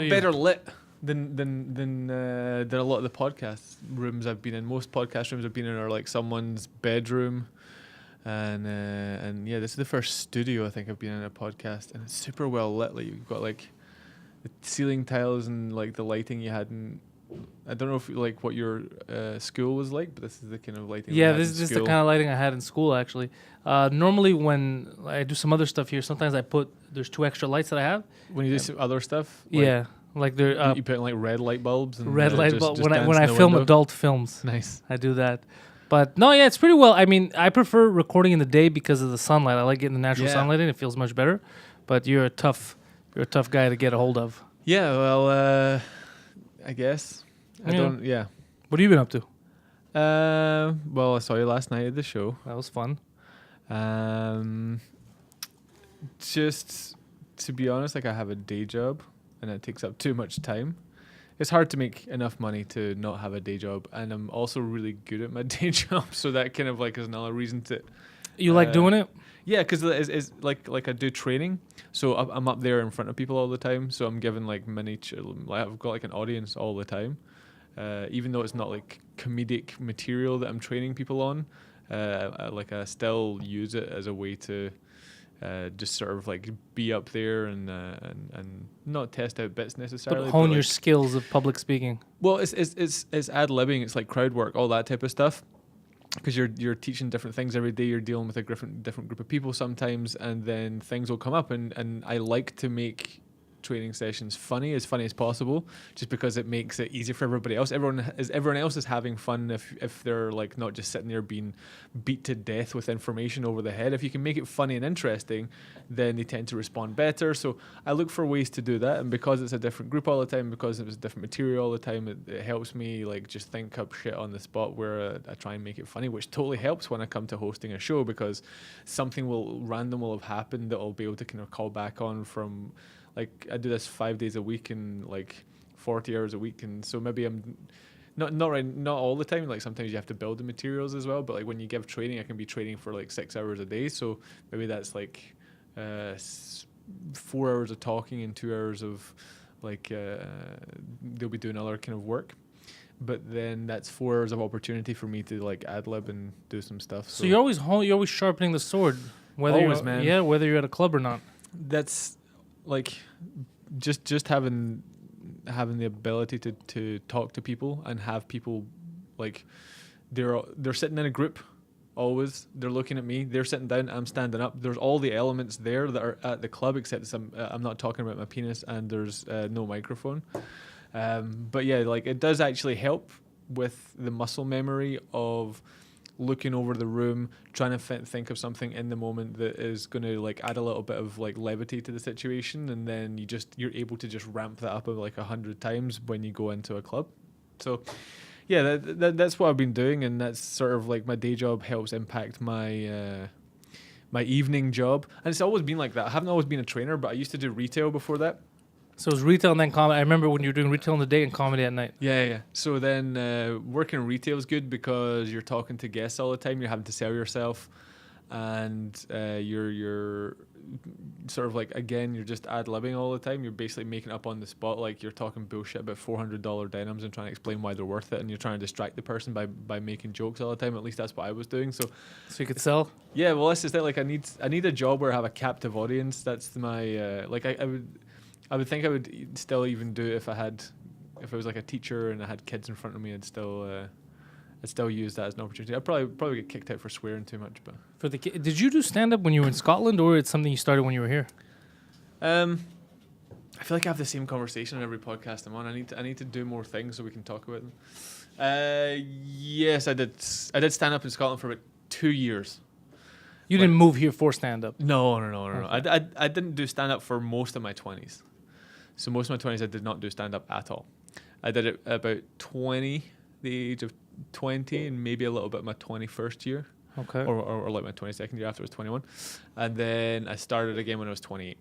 lot better lit than a lot of the podcast rooms I've been in. Most podcast rooms I've been in are like someone's bedroom, and yeah, this is the first studio I think I've been in a podcast, and it's super well lit. Like you've got like the ceiling tiles and like the lighting you had in. I don't know if like what your school was like, but this is the kind of lighting. Yeah, this is the kind of lighting I had in school actually. Normally when I do some other stuff here, sometimes there's 2 extra lights that I have. When you do some other stuff, like yeah, like there. You put in like red light bulbs. And red light bulbs when I film window. adult films. Nice. I do that. But no, yeah, it's pretty well. I mean, I prefer recording in the day because of the sunlight. I like getting the natural sunlight in. It feels much better. But you're a tough guy to get a hold of. Yeah, well, I guess. I don't. Yeah. What have you been up to? Well, I saw you last night at the show. That was fun. Just to be honest, like I have a day job, and it takes up too much time. It's hard to make enough money to not have a day job, and I'm also really good at my day job, so that kind of like is another reason to. You like doing it? Yeah, because it's like I do training, so I'm up there in front of people all the time, so I'm given like like I've got like an audience all the time, even though it's not like comedic material that I'm training people on, I still use it as a way to. Just sort of like be up there and not test out bits necessarily, but hone your skills of public speaking. Well, it's ad-libbing, it's like crowd work, all that type of stuff. Because you're teaching different things every day, you're dealing with a different group of people sometimes, and then things will come up, and I like to make training sessions funny as possible, just because it makes it easier for everybody else. Everyone else is having fun if they're like not just sitting there being beat to death with information over the head. If you can make it funny and interesting, then they tend to respond better. So I look for ways to do that, and because it's a different group all the time, because it was different material all the time, it helps me like just think up shit on the spot where I try and make it funny, which totally helps when I come to hosting a show, because something random will have happened that I'll be able to kind of call back on from. Like I do this 5 days a week and like 40 hours a week, and so maybe I'm not all the time. Like sometimes you have to build the materials as well. But like when you give training, I can be training for like 6 hours a day. So maybe that's like 4 hours of talking and 2 hours of like they'll be doing other kind of work. But then that's 4 hours of opportunity for me to like ad lib and do some stuff. So you're always sharpening the sword, whether you're at a club or not. That's like just having the ability to talk to people and have people like they're sitting in a group always, they're looking at me, they're sitting down, I'm standing up, there's all the elements there that are at the club, except I'm not talking about my penis, and there's no microphone, but yeah, like it does actually help with the muscle memory of looking over the room, trying to think of something in the moment that is going to like add a little bit of like levity to the situation, and then you're able to just ramp that up like 100 times when you go into a club. So yeah, that's what I've been doing, and that's sort of like my day job helps impact my my evening job, and it's always been like that. I haven't always been a trainer, but I used to do retail before that. So it was retail and then comedy. I remember when you were doing retail in the day and comedy at night. Yeah. So then working in retail is good because you're talking to guests all the time. You're having to sell yourself, and you're sort of like, again, you're just ad-libbing all the time. You're basically making up on the spot, like you're talking bullshit about $400 denims and trying to explain why they're worth it, and you're trying to distract the person by making jokes all the time. At least that's what I was doing. So you could sell? Yeah, well, that's just it. Like I need a job where I have a captive audience. That's my I would think I would still even do it if I was like a teacher and I had kids in front of me. I'd still use that as an opportunity. I'd probably get kicked out for swearing too much. But did you do stand up when you were in Scotland, or it's something you started when you were here? I feel like I have the same conversation on every podcast I'm on. I need to do more things so we can talk about them. Yes, I did stand up in Scotland for about 2 years. You didn't move here for stand up? No. Okay. I didn't do stand up for most of my 20s. So most of my 20s I did not do stand up at all. I did it about the age of 20, and maybe a little bit my 21st year. Okay. Or like my 22nd year after I was 21. And then I started again when I was 28.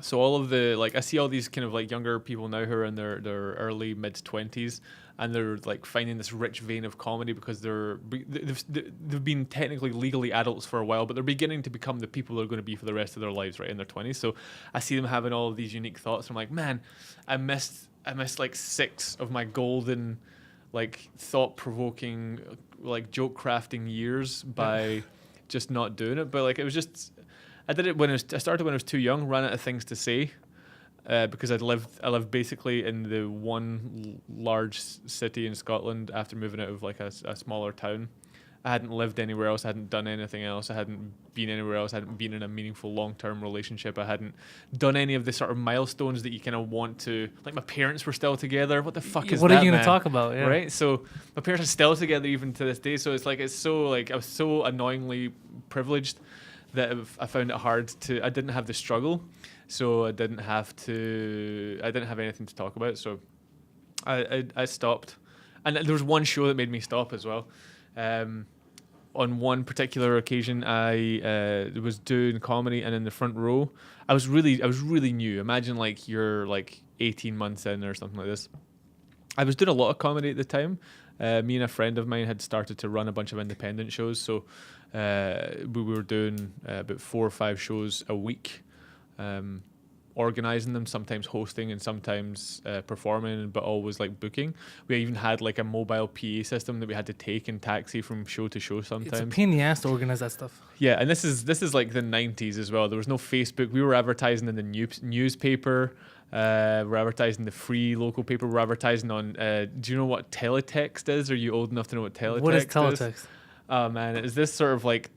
So all of the I see all these kind of like younger people now who are in their early mid-20s, and they're like finding this rich vein of comedy because they've been technically legally adults for a while, but they're beginning to become the people they're going to be for the rest of their lives, right, in their 20s. So I see them having all of these unique thoughts. I'm like, man, I missed like 6 of my golden, like, thought-provoking, like, joke-crafting years by just not doing it. But like, it was just, I did it I started when I was too young, ran out of things to say, because I lived basically in the one large city in Scotland after moving out of like a smaller town. I hadn't lived anywhere else. I hadn't done anything else. I hadn't been anywhere else. I hadn't been in a meaningful long-term relationship. I hadn't done any of the sort of milestones that you kind of want to. Like, my parents were still together. What the fuck is that, What are you going man? to talk about? Yeah. Right? So my parents are still together even to this day. So it's so I was so annoyingly privileged that I found it hard to. I didn't have the struggle, so I didn't have anything to talk about. So I stopped, and there was one show that made me stop as well. On one particular occasion, I was doing comedy, and in the front row, I was really new. Imagine like you're like 18 months in or something like this. I was doing a lot of comedy at the time. Me and a friend of mine had started to run a bunch of independent shows, so we were doing about 4 or 5 shows a week, organizing them, sometimes hosting and sometimes performing, but always like booking. We even had like a mobile PA system that we had to take and taxi from show to show sometimes. It's a pain in the ass to organize that stuff. Yeah, and this is like the 90s as well. There was no Facebook. We were advertising in the newspaper. We're advertising the free local paper. We're advertising on. Do you know what teletext is? Are you old enough to know what teletext is? What is teletext? Oh man, is this sort of like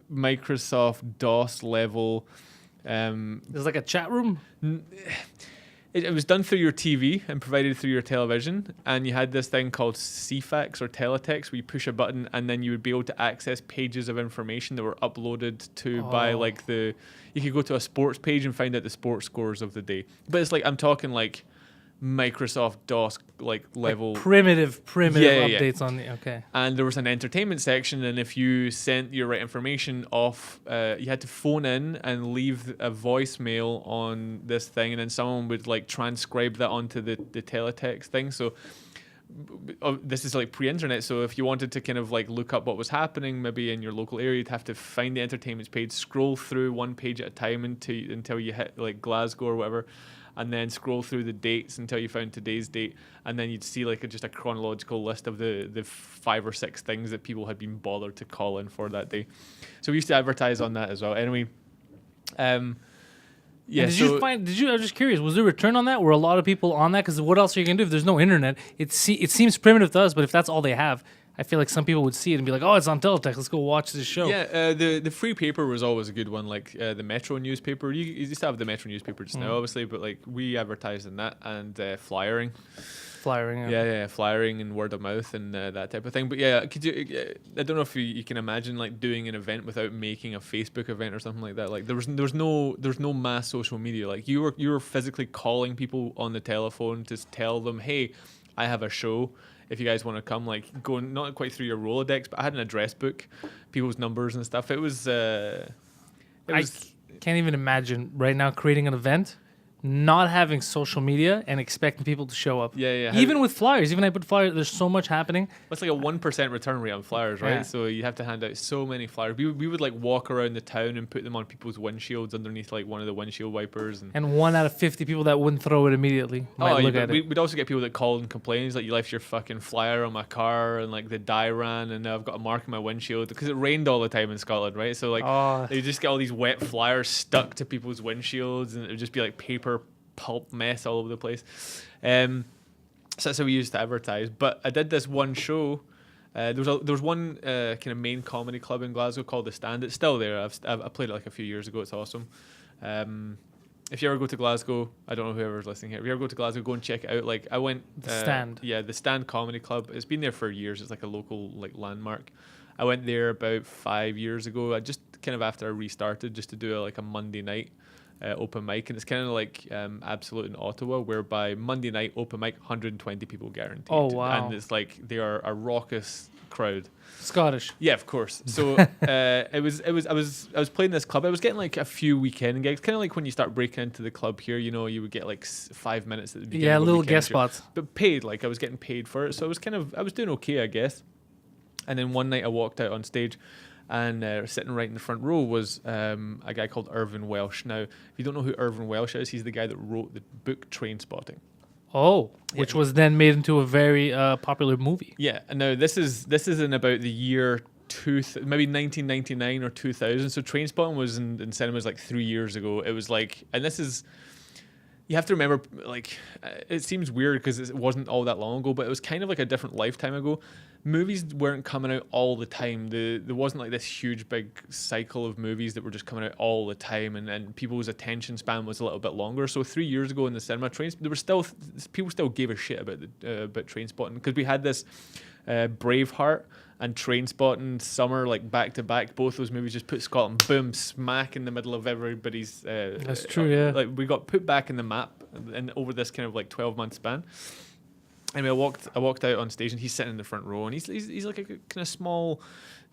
Microsoft DOS level? There's like a chat room. It was done through your TV and provided through your television, and you had this thing called CFAX or teletext where you push a button and then you would be able to access pages of information that were uploaded to by like you could go to a sports page and find out the sports scores of the day. But it's like, I'm talking like Microsoft DOS like level, like primitive updates on the And there was an entertainment section, and if you sent your right information off, you had to phone in and leave a voicemail on this thing, and then someone would like transcribe that onto the teletext thing. So this is like pre-internet, so if you wanted to kind of like look up what was happening maybe in your local area, you'd have to find the entertainment page, scroll through one page at a time until you hit like Glasgow or whatever, and then scroll through the dates until you found today's date, and then you'd see like just a chronological list of the 5 or 6 things that people had been bothered to call in for that day. So we used to advertise on that as well. Anyway, yeah. I'm just curious, was there a return on that? Were a lot of people on that? Because what else are you gonna do if there's no internet? It seems primitive to us, but if that's all they have, I feel like some people would see it and be like, "Oh, it's on teletext. Let's go watch this show." Yeah, the free paper was always a good one, like the Metro newspaper. You used to have the Metro newspaper just now, obviously, but like we advertised in that, and flyering. Yeah, flyering and word of mouth and that type of thing. But yeah, could you? I don't know if you can imagine like doing an event without making a Facebook event or something like that. Like there's no mass social media. Like you were physically calling people on the telephone to tell them, hey, I have a show. If you guys want to come, like going not quite through your Rolodex, but I had an address book, people's numbers and stuff. It was. I can't even imagine right now creating an event, not having social media and expecting people to show up. Yeah. Even with flyers, even I put flyers, there's so much happening. It's like a 1% return rate on flyers, right? Yeah. So you have to hand out so many flyers. We would like walk around the town and put them on people's windshields underneath like one of the windshield wipers. And 1 out of 50 people that wouldn't throw it immediately might look at it. We'd also get people that called and complained, like, you left your fucking flyer on my car and like the dye ran and now I've got a mark in my windshield because it rained all the time in Scotland, right? So like they just get all these wet flyers stuck to people's windshields and it would just be like paper pulp mess all over the place. So that's how we used to advertise. But I did this one show. There was one kind of main comedy club in Glasgow called The Stand. It's still there. I played it like a few years ago. It's awesome. If you ever go to Glasgow, I don't know whoever's listening here. If you ever go to Glasgow, go and check it out. Like I went. The Stand. Yeah, The Stand Comedy Club. It's been there for years. It's like a local like landmark. I went there about 5 years ago. I just kind of after I restarted just to do like a Monday night. open mic, and it's kind of like Absolute in Ottawa, whereby Monday night open mic, 120 people guaranteed. Oh wow! And it's like they are a raucous crowd. Scottish. Yeah, of course. So I was playing this club. I was getting like a few weekend gigs, kind of like when you start breaking into the club here. You know, you would get like 5 minutes at the beginning. Yeah, of a little weekend guest show, spots. but paid. Like I was getting paid for it, so I was doing okay, I guess. And then one night I walked out on stage, and sitting right in the front row was a guy called Irvin Welsh. Now, if you don't know who Irvin Welsh is, he's the guy that wrote the book Trainspotting. Oh, which was then made into a very popular movie. Yeah, and now this is in about the year maybe 1999 or 2000. So Trainspotting was in cinemas like 3 years ago. It was like, and this is, you have to remember, like, it seems weird because it wasn't all that long ago, but it was kind of like a different lifetime ago. Movies weren't coming out all the time. There wasn't like this huge big cycle of movies that were just coming out all the time, and people's attention span was a little bit longer. So 3 years ago in the cinema, people still gave a shit about Trainspotting, because we had this Braveheart and Trainspotting summer, like back to back. Both those movies just put Scotland boom smack in the middle of everybody's. That's true. Yeah, like we got put back in the map, and over this kind of like 12-month span. Anyway, I walked out on stage, and he's sitting in the front row, and he's like a kind of small,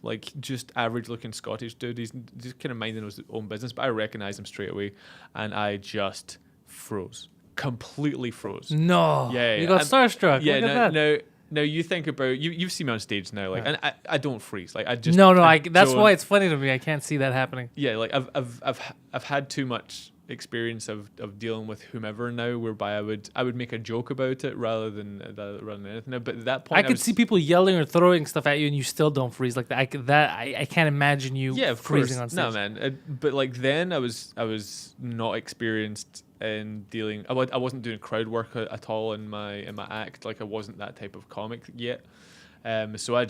like just average looking Scottish dude. He's just kind of minding his own business, but I recognized him straight away, and I just froze, completely froze. No, yeah, you got starstruck. Yeah, Look at that. Now you think about you've seen me on stage now, like, and I don't freeze, like I just that's why it's funny to me. I can't see that happening. Yeah, like I've had too much experience of dealing with whomever now, whereby I would make a joke about it rather than anything. But at that point, I could see people yelling or throwing stuff at you, and you still don't freeze like that. I can't imagine you. Yeah, of freezing course. on stage. No, man. But like then I was not experienced in dealing. I wasn't doing crowd work at all in my act. Like I wasn't that type of comic yet. So I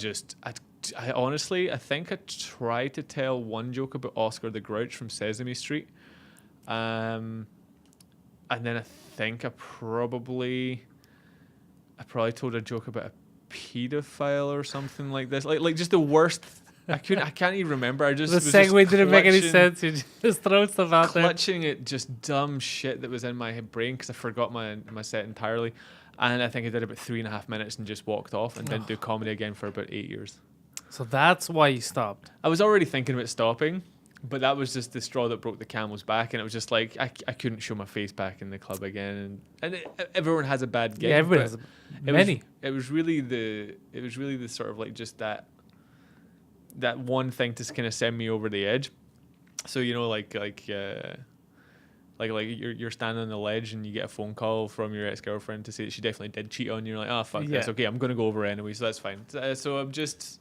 honestly, I think I tried to tell one joke about Oscar the Grouch from Sesame Street. And then I think I probably told a joke about a pedophile or something like this. Like just the worst. I can't even remember. I just the segue didn't make any sense. You just throw stuff out there. Clutching at just dumb shit that was in my brain because I forgot my set entirely. And I think I did about 3.5 minutes and just walked off and didn't do comedy again for about 8 years. So that's why you stopped. I was already thinking about stopping, but that was just the straw that broke the camel's back, and it was just like I couldn't show my face back in the club again, and everyone has a bad gig. Yeah, everybody has many. It was really the sort of like just that one thing to kind of send me over the edge. So you know, like you're standing on the ledge and you get a phone call from your ex-girlfriend to say that she definitely did cheat on you. You're like, oh fuck this, okay, I'm gonna go over anyway, so that's fine. So I'm just.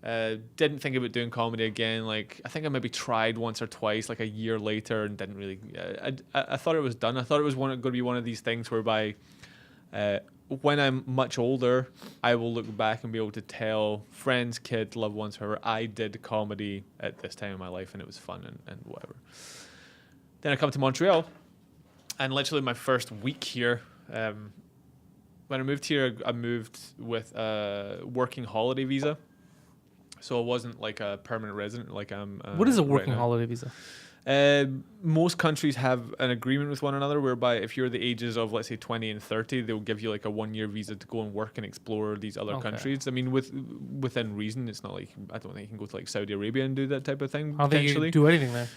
Didn't think about doing comedy again. Like I think I maybe tried once or twice, like a year later, and didn't really. I thought it was done. I thought it was going to be one of these things whereby, when I'm much older, I will look back and be able to tell friends, kids, loved ones, whoever, I did comedy at this time in my life, and it was fun and whatever. Then I come to Montreal, and literally my first week here. When I moved here, I moved with a working holiday visa. So I wasn't like a permanent resident like I'm. What is a working right holiday visa? Most countries have an agreement with one another whereby if you're the ages of, let's say, 20 and 30, they'll give you like a 1 year visa to go and work and explore these other countries. I mean, within reason. It's not like, I don't think you can go to like Saudi Arabia and do that type of thing. I don't think you can do anything there.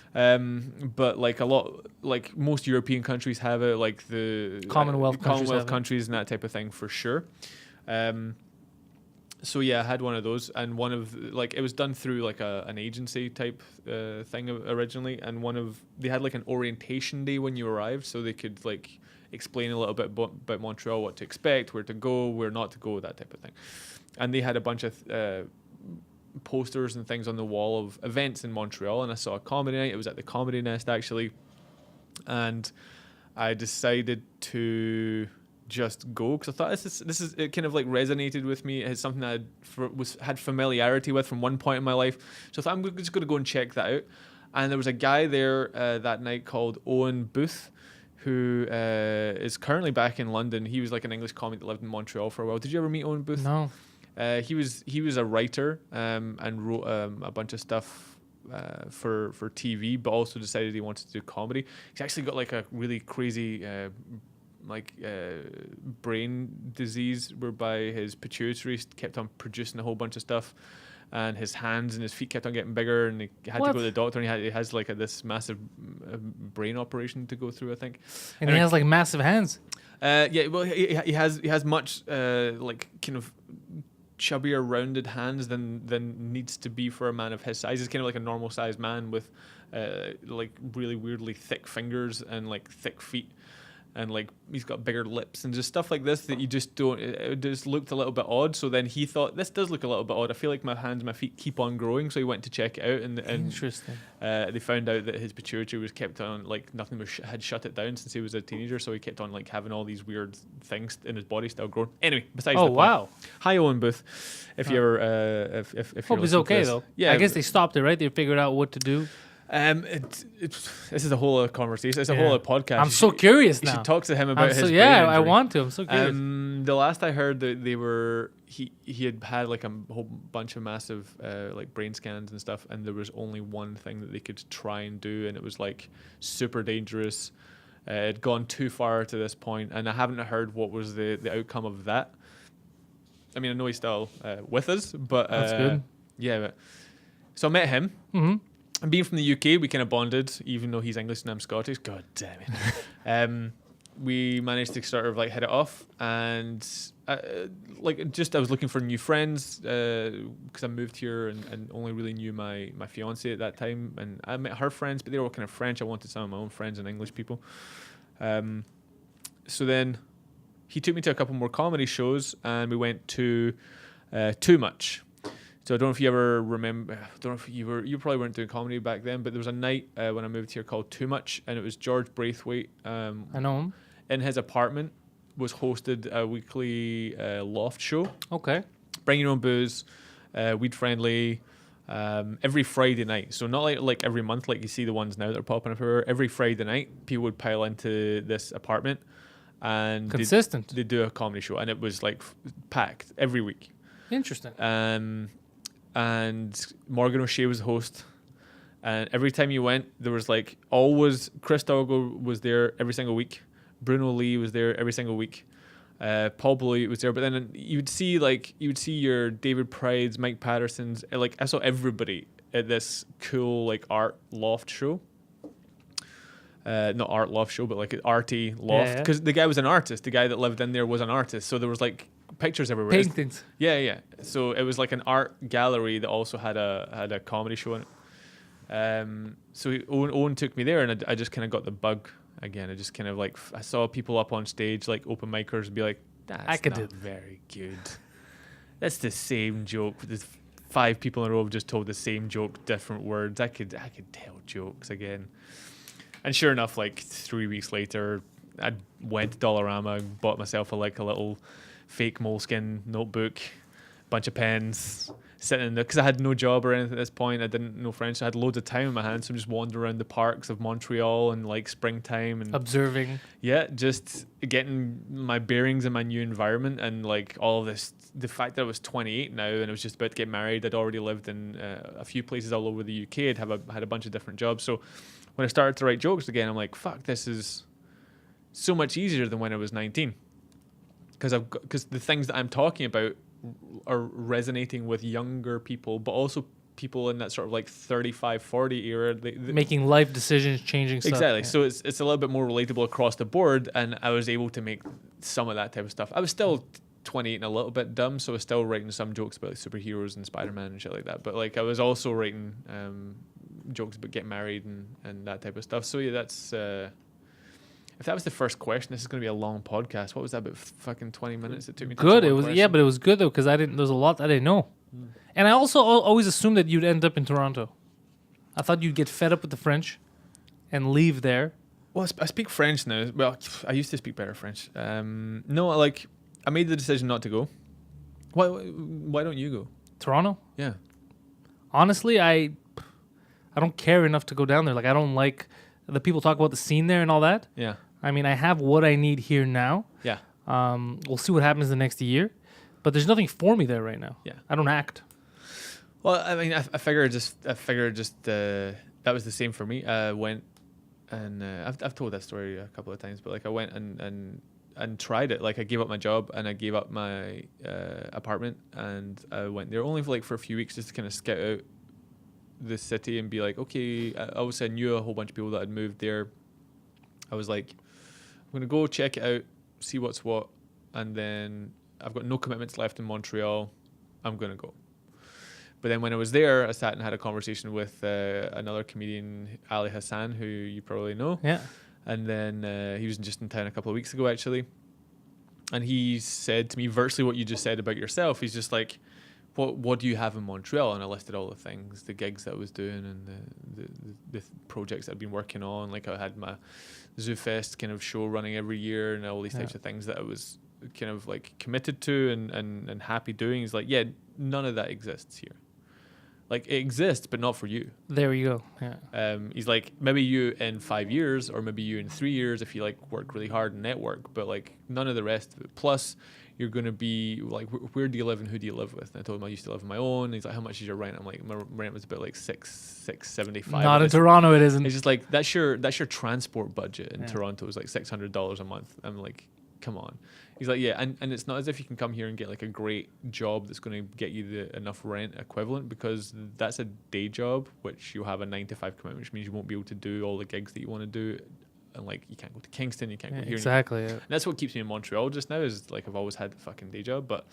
But like like most European countries have it, like the Commonwealth countries and that type of thing for sure. So yeah, I had one of those, and it was done through like an agency type thing originally, and they had like an orientation day when you arrived, so they could like explain a little bit about Montreal, what to expect, where to go, where not to go, that type of thing. And they had a bunch of posters and things on the wall of events in Montreal, and I saw a comedy night. It was at the Comedy Nest actually, and I decided to just go because I thought this is it kind of like resonated with me. It's something that I had familiarity with from one point in my life, so I thought I'm just going to go and check that out. And there was a guy there that night called Owen Booth, who is currently back in London. He was like an English comic that lived in Montreal for a while. Did you ever meet Owen Booth? No. He was a writer and wrote a bunch of stuff for TV, but also decided he wanted to do comedy. He's actually got like a really crazy brain disease whereby his pituitary kept on producing a whole bunch of stuff, and his hands and his feet kept on getting bigger, and he had to go to the doctor, and he has like this massive brain operation to go through, I think. And he has like massive hands. Yeah, well, he has much like kind of chubbier, rounded hands than needs to be for a man of his size. He's kind of like a normal sized man with like really weirdly thick fingers and like thick feet. And like he's got bigger lips and just stuff like this that you just don't. It just looked a little bit odd. So then he thought, this does look a little bit odd. I feel like my hands, my feet keep on growing. So he went to check it out, and interesting. They found out that his pituitary was kept on like nothing had shut it down since he was a teenager. So he kept on like having all these weird things in his body still growing. Anyway, besides the point. Wow. Hi, Owen Booth. If you're if hope he's okay though. Yeah, I guess they stopped it, right? They figured out what to do. This is a whole conversation. It's a whole podcast. I'm so curious now. You should talk to him about his. Yeah, I want to. I'm so curious. The last I heard that they were he had like a whole bunch of massive like brain scans and stuff, and there was only one thing that they could try and do, and it was like super dangerous. It had gone too far to this point, and I haven't heard what was the outcome of that. I mean, I know he's still with us, but that's good. Yeah, so I met him. Mm-hmm. And being from the UK, we kind of bonded, even though he's English and I'm Scottish. God damn it. We managed to sort of like hit it off, and like just I was looking for new friends because I moved here and only really knew my fiance at that time, and I met her friends, but they were all kind of French. I wanted some of my own friends and English people. So then he took me to a couple more comedy shows, and we went to Too Much. So I don't know if you ever remember. I don't know if you probably weren't doing comedy back then, but there was a night when I moved here called Too Much, and it was George Braithwaite. I know him. In his apartment was hosted a weekly loft show. Okay. Bring your own booze, weed friendly, every Friday night. So not like every month like you see the ones now that are popping up everywhere. Every Friday night, people would pile into this apartment, and consistent. They'd do a comedy show, and it was like packed every week. Interesting. And Morgan O'Shea was the host, and every time you went, there was like always Chris Doggo was there every single week, Bruno Lee was there every single week, Paul Bley was there, but then you would see your David Pride's, Mike Patterson's, like I saw everybody at this cool like art loft show. Not art loft show, but like an arty loft, because the guy was an artist. The guy that lived in there was an artist, so there was like pictures everywhere. Paintings. Yeah. So it was like an art gallery that also had a comedy show in it. So Owen took me there, and I just kind of got the bug again. I just kind of like I saw people up on stage like open micers be like, "That's not very good. That's the same joke. There's 5 people in a row have just told the same joke, different words. I could tell jokes again." And sure enough, like 3 weeks later, I went to Dollarama and bought myself a little fake moleskin notebook, bunch of pens, sitting in there because I had no job or anything at this point. I didn't know French. So I had loads of time in my hands, so I'm just wandering around the parks of Montreal and like springtime and observing. Yeah, just getting my bearings in my new environment, and like all of this. The fact that I was 28 now and I was just about to get married. I'd already lived in a few places all over the UK. I'd had a bunch of different jobs. So when I started to write jokes again, I'm like, fuck, this is so much easier than when I was 19. Because the things that I'm talking about are resonating with younger people, but also people in that sort of like 35, 40 era. They making life decisions, changing stuff. Exactly. Yeah. So it's a little bit more relatable across the board, and I was able to make some of that type of stuff. I was still 28 and a little bit dumb, so I was still writing some jokes about like superheroes and Spider-Man and shit like that. But like I was also writing jokes about getting married and that type of stuff. So yeah, that's if that was the first question, this is going to be a long podcast. What was that, about fucking 20 minutes it took me to good. It was question? Yeah, but it was good though, because there's a lot I didn't know. And I also always assumed that you'd end up in Toronto. I thought you'd get fed up with the French and leave there. Well, I speak French now. Well, I used to speak better French. No, like I made the decision not to go. Why don't you go? Toronto? Yeah. Honestly, I don't care enough to go down there. Like, I don't like the people talk about the scene there and all that. Yeah. I mean, I have what I need here now. Yeah. We'll see what happens the next year. But there's nothing for me there right now. Yeah. I don't act. Well, I mean, I figured that was the same for me. I went and I've told that story a couple of times, but like I went and tried it. Like I gave up my job and I gave up my apartment, and I went there only for a few weeks just to kind of scout out the city and be like, okay. Obviously, I knew a whole bunch of people that had moved there. I was like, I'm gonna go check it out, see what's what, and then I've got no commitments left in Montreal. I'm gonna go. But then when I was there, I sat and had a conversation with another comedian, Ali Hassan, who you probably know. Yeah. And then he was just in town a couple of weeks ago, actually. And he said to me virtually what you just said about yourself. He's just like, what do you have in Montreal? And I listed all the things, the gigs that I was doing and the projects that I'd been working on. Like I had my Zoo Fest kind of show running every year and all these types of things that I was kind of like committed to and happy doing. He's like, yeah, none of that exists here. Like it exists, but not for you. There you go. Yeah. He's like, maybe you in 5 years or maybe you in 3 years if you like work really hard and network, but like none of the rest of it. Plus, you're going to be like, where do you live and who do you live with? And I told him I used to live on my own. And he's like, how much is your rent? I'm like, my rent was about like $675. Not in Toronto, it isn't. It's just like, that's your transport budget in Toronto is like $600 a month. I'm like, come on. He's like, yeah, and it's not as if you can come here and get like a great job that's going to get you enough rent equivalent, because that's a day job, which you'll have a 9 to 5 commitment, which means you won't be able to do all the gigs that you want to do. And like, you can't go to Kingston, you can't go here. Exactly. And that's what keeps me in Montreal just now, is like I've always had a fucking day job. But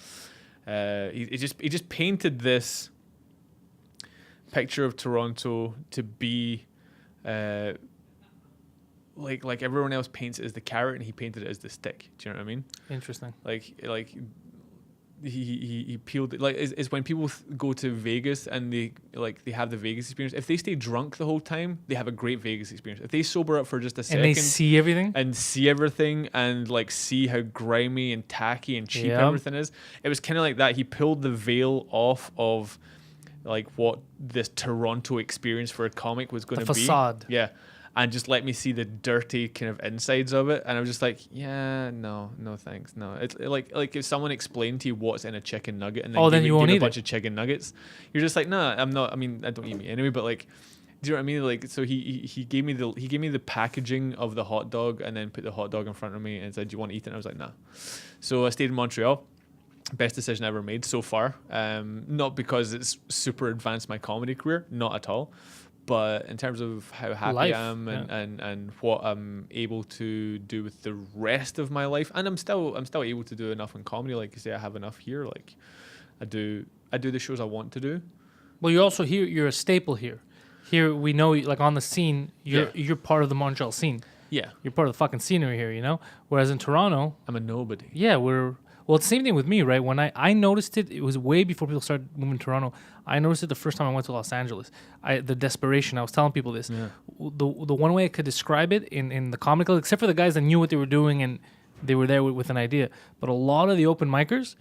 he just painted this picture of Toronto to be like everyone else paints it as the carrot, and he painted it as the stick. Do you know what I mean? Interesting. Like he peeled it. Like is when people go to Vegas and they have the Vegas experience. If they stay drunk the whole time, they have a great Vegas experience. If they sober up for just a second and they see everything and like see how grimy and tacky and cheap everything is, it was kind of like that. He pulled the veil off of like what this Toronto experience for a comic was going to be. The facade. Yeah. And just let me see the dirty kind of insides of it. And I was just like, yeah, no thanks. No. It's like if someone explained to you what's in a chicken nugget and then you won't give eat a bunch of chicken nuggets, you're just like, nah, I'm not. I mean, I don't eat meat anyway, but like, do you know what I mean? Like, so he gave me the packaging of the hot dog and then put the hot dog in front of me and said, do you want to eat it? And I was like, nah. So I stayed in Montreal. Best decision I ever made so far. Not because it's super advanced my comedy career, not at all. But in terms of how happy I am and what I'm able to do with the rest of my life, and I'm still able to do enough in comedy. Like you say, I have enough here. Like I do the shows I want to do. Well, you also here. You're a staple here. Here we know, like on the scene, you're part of the Montreal scene. Yeah, you're part of the fucking scenery here. You know, whereas in Toronto, I'm a nobody. Yeah, well, it's the same thing with me, right? When I noticed it was way before people started moving to Toronto. I noticed it the first time I went to Los Angeles. The desperation. I was telling people this. Yeah. The one way I could describe it in the comical, except for the guys that knew what they were doing and they were there with an idea. But a lot of the open micers,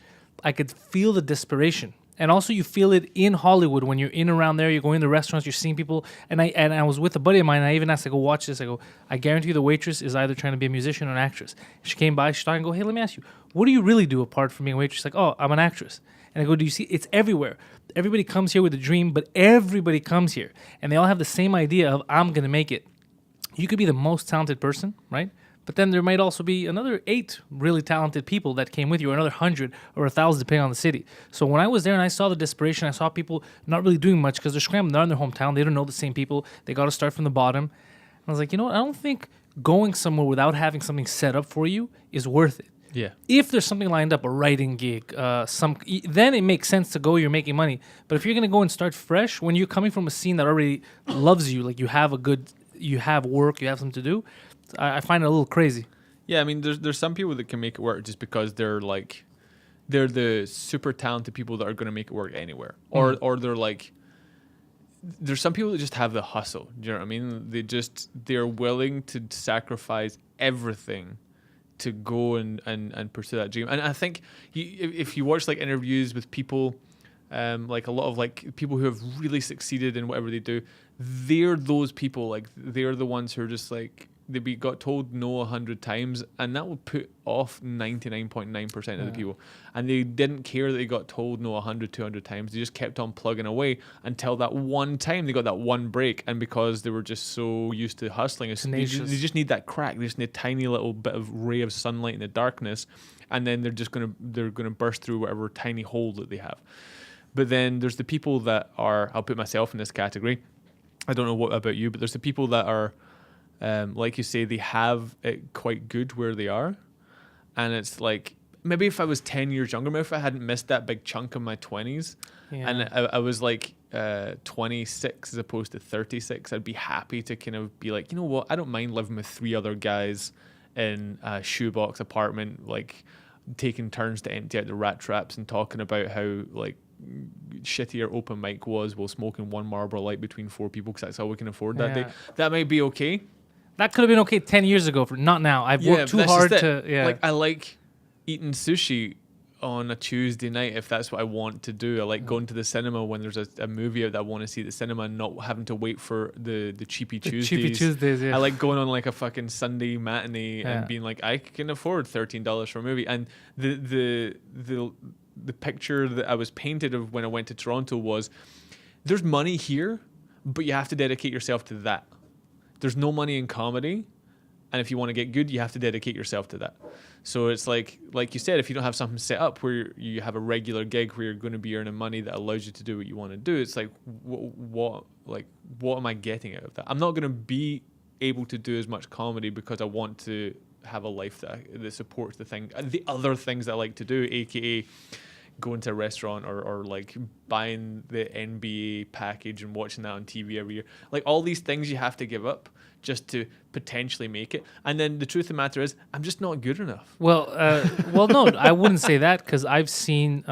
I could feel the desperation. And also you feel it in Hollywood when you're in around there, you're going to restaurants, you're seeing people. And I was with a buddy of mine, and I even asked, I go, watch this. I go, I guarantee you the waitress is either trying to be a musician or an actress. She came by, she started and go, hey, let me ask you, what do you really do apart from being a waitress? Like, oh, I'm an actress. And I go, do you see, it's everywhere. Everybody comes here with a dream, but everybody comes here. And they all have the same idea of, I'm going to make it. You could be the most talented person, right? But then there might also be another 8 really talented people that came with you, or another 100 or 1,000, depending on the city. So when I was there and I saw the desperation, I saw people not really doing much because they're scrambling. They're in their hometown. They don't know the same people. They got to start from the bottom. And I was like, you know what? I don't think going somewhere without having something set up for you is worth it. Yeah. If there's something lined up, a writing gig, then it makes sense to go. You're making money. But if you're going to go and start fresh, when you're coming from a scene that already loves you, like you have work, you have something to do, I find it a little crazy. Yeah, I mean, there's some people that can make it work just because they're the super talented people that are going to make it work anywhere, or they're like, there's some people that just have the hustle. Do you know what I mean? They're willing to sacrifice everything to go and pursue that dream. And I think if you watch like interviews with people, like a lot of like people who have really succeeded in whatever they do, they're those people. Like they're the ones who are just like, got told no 100 times, and that would put off 99.9% of the people. And they didn't care that they got told no 100, 200 times. They just kept on plugging away until that one time they got that one break. And because they were just so used to hustling, they just need that crack. They just need a tiny little bit of ray of sunlight in the darkness, and then they're gonna burst through whatever tiny hole that they have. But then there's the people that are, I'll put myself in this category. I don't know what about you, but there's the people that are, like you say, they have it quite good where they are. And it's like, maybe if I was 10 years younger, maybe if I hadn't missed that big chunk of my 20s, and I was like 26 as opposed to 36, I'd be happy to kind of be like, you know what, I don't mind living with 3 other guys in a shoebox apartment, like taking turns to empty out the rat traps and talking about how like shittier open mic was while smoking one Marlboro Light between 4 people because that's all we can afford that day. That might be okay. That could have been okay 10 years ago, not now. I've worked too hard to... Like, I like eating sushi on a Tuesday night if that's what I want to do. I like going to the cinema when there's a movie out that I want to see at the cinema and not having to wait for the cheapy Tuesdays. I like going on like a fucking Sunday matinee and being like, I can afford $13 for a movie. And the picture that I was painted of when I went to Toronto was, there's money here, but you have to dedicate yourself to that. There's no money in comedy, and if you want to get good, you have to dedicate yourself to that. So it's like you said, if you don't have something set up where you have a regular gig where you're going to be earning money that allows you to do what you want to do, it's like, what am I getting out of that? I'm not going to be able to do as much comedy because I want to have a life that supports the other things that I like to do, aka going to a restaurant or like buying the NBA package and watching that on TV every year. Like all these things you have to give up just to potentially make it. And then the truth of the matter is, I'm just not good enough. Well, no, I wouldn't say that, because I've seen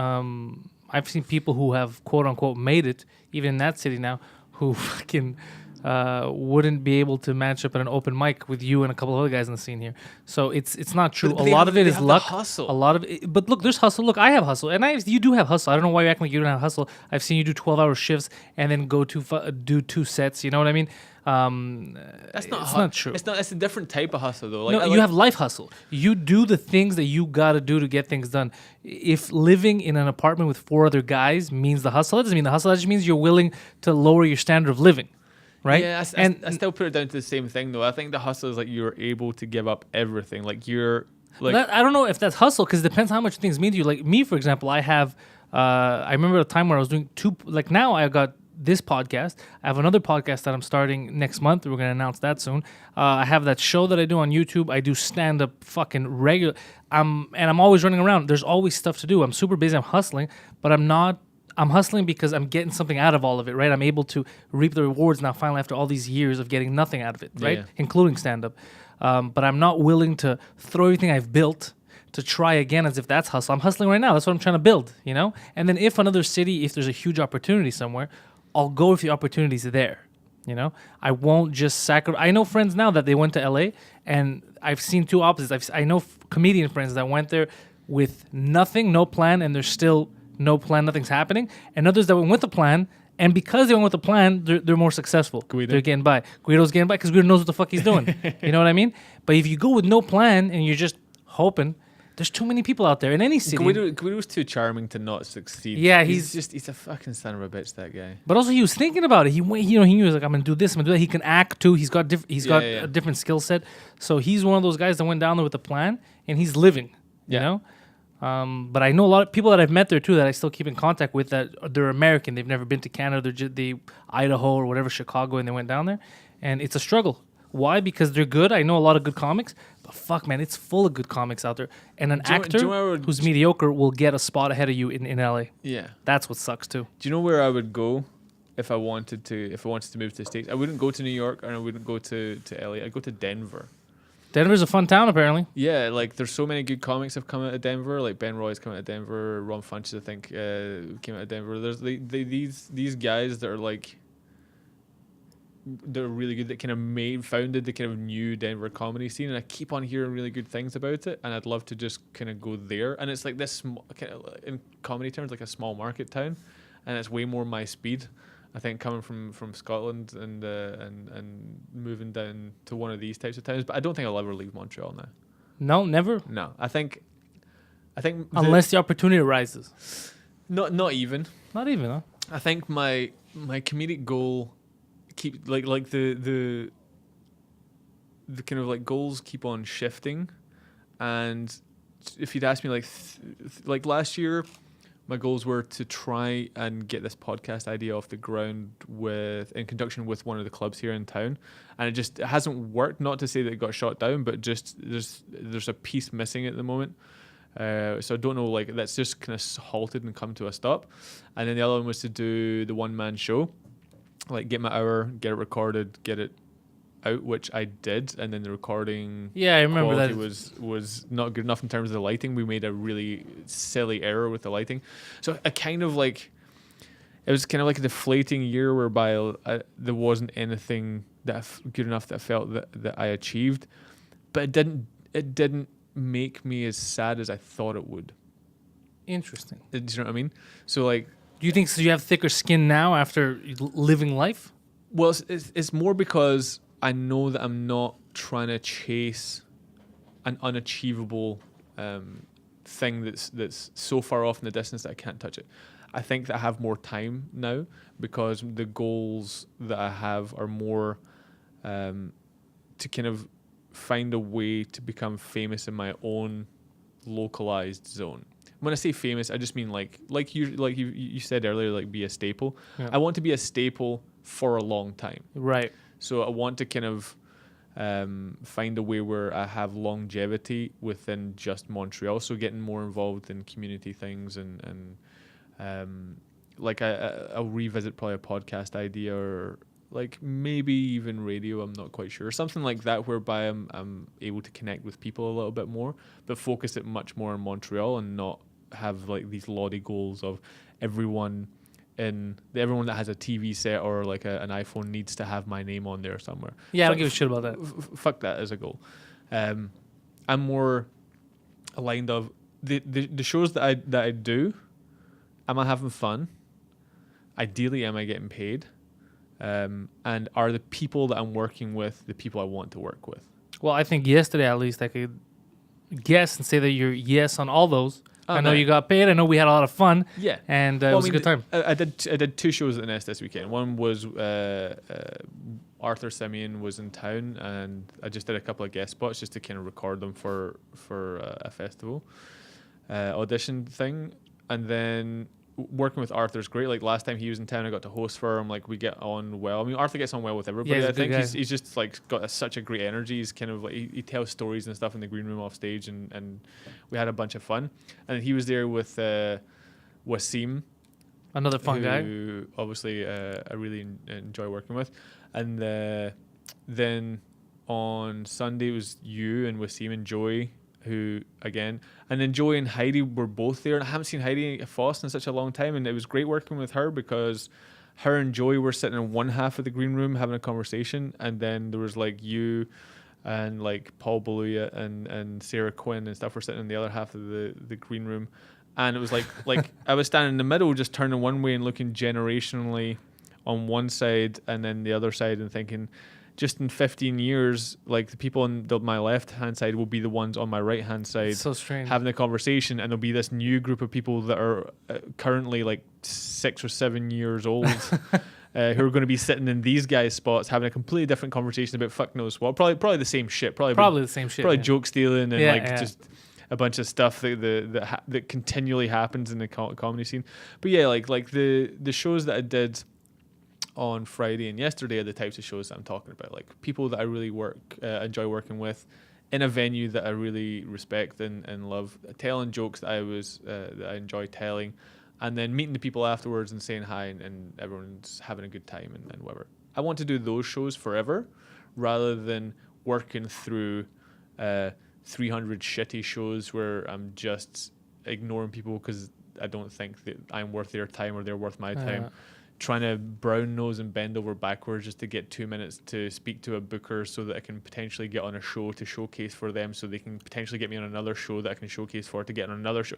people who have quote unquote made it, even in that city now, who fucking wouldn't be able to match up at an open mic with you and a couple of other guys in the scene here. So it's not true. But a lot of it is luck. Hustle. A lot of it, but look, there's hustle. Look, I have hustle, and you do have hustle. I don't know why you act like you don't have hustle. I've seen you do 12-hour shifts and then go to do 2 sets. You know what I mean? That's not. It's not true. It's not. It's a different type of hustle, though. No, you have life hustle. You do the things that you gotta do to get things done. If living in an apartment with 4 other guys means the hustle, that doesn't mean the hustle. That just means you're willing to lower your standard of living. Right? Yeah, I still put it down to the same thing, though. I think the hustle is like you're able to give up everything. Like you're like... I don't know if that's hustle, because it depends how much things mean to you. Like me, for example, I have... I remember a time where I was doing 2... Like now I got this podcast. I have another podcast that I'm starting next month. We're going to announce that soon. I have that show that I do on YouTube. I do stand-up fucking regular. And I'm always running around. There's always stuff to do. I'm super busy. I'm hustling, but I'm hustling because I'm getting something out of all of it, right? I'm able to reap the rewards now finally after all these years of getting nothing out of it, right? Including stand-up. But I'm not willing to throw everything I've built to try again as if that's hustle. I'm hustling right now. That's what I'm trying to build, you know? And then if there's a huge opportunity somewhere, I'll go if the opportunity's there, you know? I won't just sacrifice. I know friends now that they went to LA, and I've seen 2 opposites. I know comedian friends that went there with nothing, no plan, and there's still... no plan, nothing's happening, and others that went with a plan, and because they went with a plan, they're more successful. Guido. They're getting by. Guido's getting by because Guido knows what the fuck he's doing. You know what I mean? But if you go with no plan and you're just hoping, there's too many people out there in any city. Guido's too charming to not succeed. Yeah, he's a fucking son of a bitch, that guy. But also he was thinking about it. He was like, I'm gonna do this, I'm gonna do that. He can act too. He's got a different skill set. So he's one of those guys that went down there with a plan, and he's living. You know. But I know a lot of people that I've met there too that I still keep in contact with, that they're American. They've never been to Canada. They're Idaho or whatever, Chicago, and they went down there. And it's a struggle. Why? Because they're good. I know a lot of good comics, but fuck, man, it's full of good comics out there. And an actor who's mediocre will get a spot ahead of you in LA. Yeah. That's what sucks too. Do you know where I would go if I wanted to move to the States? I wouldn't go to New York, and I wouldn't go to LA. I'd go to Denver. Denver's a fun town, apparently. Yeah, like there's so many good comics have come out of Denver. Like Ben Roy's come out of Denver. Ron Funches, I think, came out of Denver. There's these guys that are like, they're really good. That kind of founded the kind of new Denver comedy scene, and I keep on hearing really good things about it. And I'd love to just kind of go there. And it's like this kind of, in comedy terms, like a small market town, and it's way more my speed. I think coming from Scotland and moving down to one of these types of towns, but I don't think I'll ever leave Montreal now. No, never. No, I think unless the opportunity arises. Not even. Not even, huh? I think my comedic goal keep like the kind of like goals keep on shifting, and if you'd asked me like last year, my goals were to try and get this podcast idea off the ground in conjunction with one of the clubs here in town, and it hasn't worked. Not to say that it got shot down, but just there's a piece missing at the moment. So I don't know, like that's just kind of halted and come to a stop. And then the other one was to do the one-man show, like get my hour, get it recorded, get it out, which I did, and then the recording I remember that was not good enough in terms of the lighting. We made a really silly error with the lighting, so I kind of like it was kind of like a deflating year whereby there wasn't anything good enough that I felt that I achieved, but it didn't make me as sad as I thought it would. Interesting. Do you know what I mean? So like, do you think you have thicker skin now after living life? Well, it's more because I know that I'm not trying to chase an unachievable thing that's so far off in the distance that I can't touch it. I think that I have more time now because the goals that I have are more to kind of find a way to become famous in my own localized zone. When I say famous, I just mean like you said earlier, like be a staple. Yeah. I want to be a staple for a long time. Right. So I want to kind of find a way where I have longevity within just Montreal. So getting more involved in community things and like I'll revisit probably a podcast idea or like maybe even radio. I'm not quite sure. Something like that whereby I'm able to connect with people a little bit more, but focus it much more in Montreal and not have like these lofty goals of everyone that has a TV set or like an iPhone needs to have my name on there somewhere. Yeah, I don't give a shit about that. Fuck that as a goal. I'm more aligned of the shows that I do. Am I having fun? Ideally, am I getting paid? And are the people that I'm working with the people I want to work with? Well, I think yesterday at least I could guess and say that you're yes on all those. I know you got paid. I know we had a lot of fun. Yeah, and it was a good time. I did 2 shows at the Nest this weekend. One was Arthur Simeon was in town, and I just did a couple of guest spots just to kind of record them for a festival audition thing. And then working with Arthur's great. Like last time he was in town, I got to host for him. Like we get on well. I mean, Arthur gets on well with everybody. Yeah, I think he's just like got such a great energy. He's kind of like he tells stories and stuff in the green room off stage, and we had a bunch of fun. And he was there with Wasim, another fun guy who obviously I really enjoy working with. And then on Sunday it was you and Wasim and Joey, who again, and then Joey and Heidi were both there, and I haven't seen Heidi Foss in such a long time, and it was great working with her because her and Joey were sitting in one half of the green room having a conversation, and then there was like you and like Paul Beluya and Sarah Quinn and stuff were sitting in the other half of the green room, and it was like I was standing in the middle just turning one way and looking generationally on one side and then the other side and thinking, just in 15 years, like the people on my left-hand side will be the ones on my right-hand side. It's so strange. Having a conversation, and there'll be this new group of people that are currently like 6 or 7 years old who are going to be sitting in these guys' spots having a completely different conversation about fuck knows what. Probably the same shit. Probably the same shit. Probably joke stealing and just a bunch of stuff that continually happens in the comedy scene. But yeah, like the shows that I did on Friday and yesterday are the types of shows that I'm talking about, like people that I really enjoy working with in a venue that I really respect and love, telling jokes that I enjoy telling, and then meeting the people afterwards and saying hi and everyone's having a good time and whatever. I want to do those shows forever rather than working through 300 shitty shows where I'm just ignoring people because I don't think that I'm worth their time or they're worth my time. Trying to brown nose and bend over backwards just to get 2 minutes to speak to a booker so that I can potentially get on a show to showcase for them, so they can potentially get me on another show that I can showcase for to get on another show.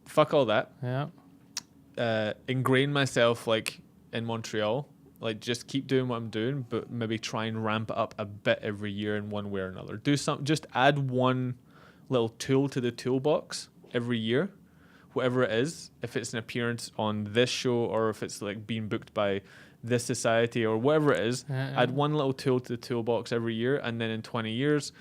Fuck all that. Yeah. Ingrain myself like in Montreal. Like, just keep doing what I'm doing, but maybe try and ramp it up a bit every year in one way or another. Just add one little tool to the toolbox every year, whatever it is. If it's an appearance on this show, or if it's like being booked by this society or whatever it is, add one little tool to the toolbox every year, and then in 20 years,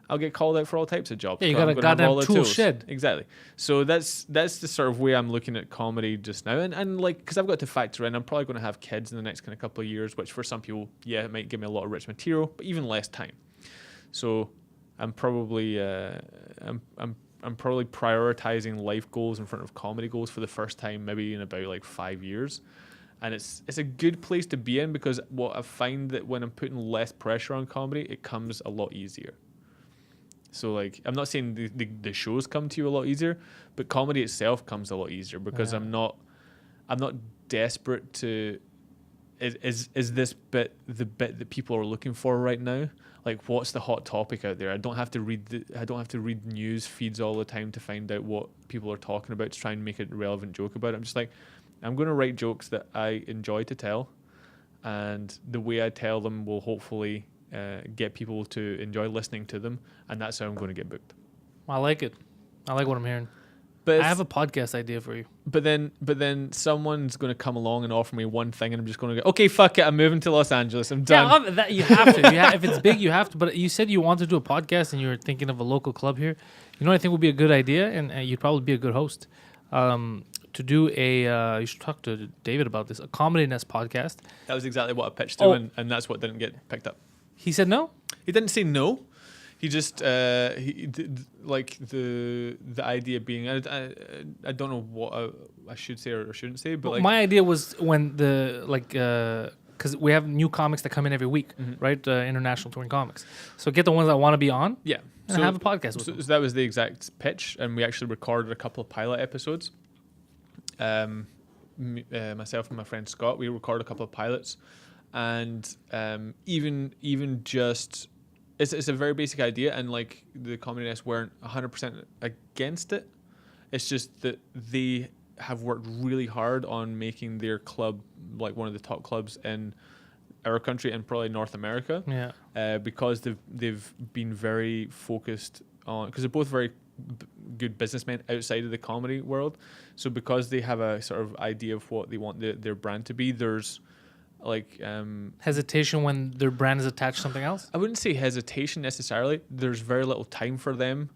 I'll get called out for all types of jobs. Yeah, you got a goddamn tool shed. Exactly. So that's the sort of way I'm looking at comedy just now. And like, because I've got to factor in, I'm probably going to have kids in the next kind of couple of years, which for some people, yeah, it might give me a lot of rich material, but even less time. So I'm probably I'm probably prioritizing life goals in front of comedy goals for the first time, maybe in about like 5 years. And it's a good place to be in, because what I find that when I'm putting less pressure on comedy, it comes a lot easier. So like, I'm not saying the shows come to you a lot easier, but comedy itself comes a lot easier, because I'm not desperate to. Is this bit the bit that people are looking for right now? Like, what's the hot topic out there? I don't have to read news feeds all the time to find out what people are talking about to try and make a relevant joke about it. I'm just like, I'm going to write jokes that I enjoy to tell, and the way I tell them will hopefully get people to enjoy listening to them, and that's how I'm going to get booked. I like it. I like what I'm hearing. But I have a podcast idea for you. But then someone's going to come along and offer me one thing, and I'm just going to go, okay, fuck it, I'm moving to Los Angeles. I'm done. Yeah, that you have to. If it's big, you have to. But you said you wanted to do a podcast, and you were thinking of a local club here. You know what I think would be a good idea, and you'd probably be a good host. To do you should talk to David about this, a Comedy Nest podcast. That was exactly what I pitched to him, and that's what didn't get picked up. He said no? He didn't say no. He just like the idea being, I don't know what I should say or shouldn't say, but like, my idea was when because we have new comics that come in every week, right? International touring comics. So get the ones that want to be on. Yeah. And have a podcast with them. So that was the exact pitch, and we actually recorded a couple of pilot episodes. Myself and my friend Scott, we recorded a couple of pilots, and even just. It's a very basic idea, and like the Comedy Nest weren't 100% against it. It's just that they have worked really hard on making their club like one of the top clubs in our country and probably North America. Yeah. Because they've been very focused on, because they're both very good businessmen outside of the comedy world. So because they have a sort of idea of what they want their brand to be, there's like hesitation when their brand is attached to something else? I wouldn't say hesitation necessarily. There's very little time for them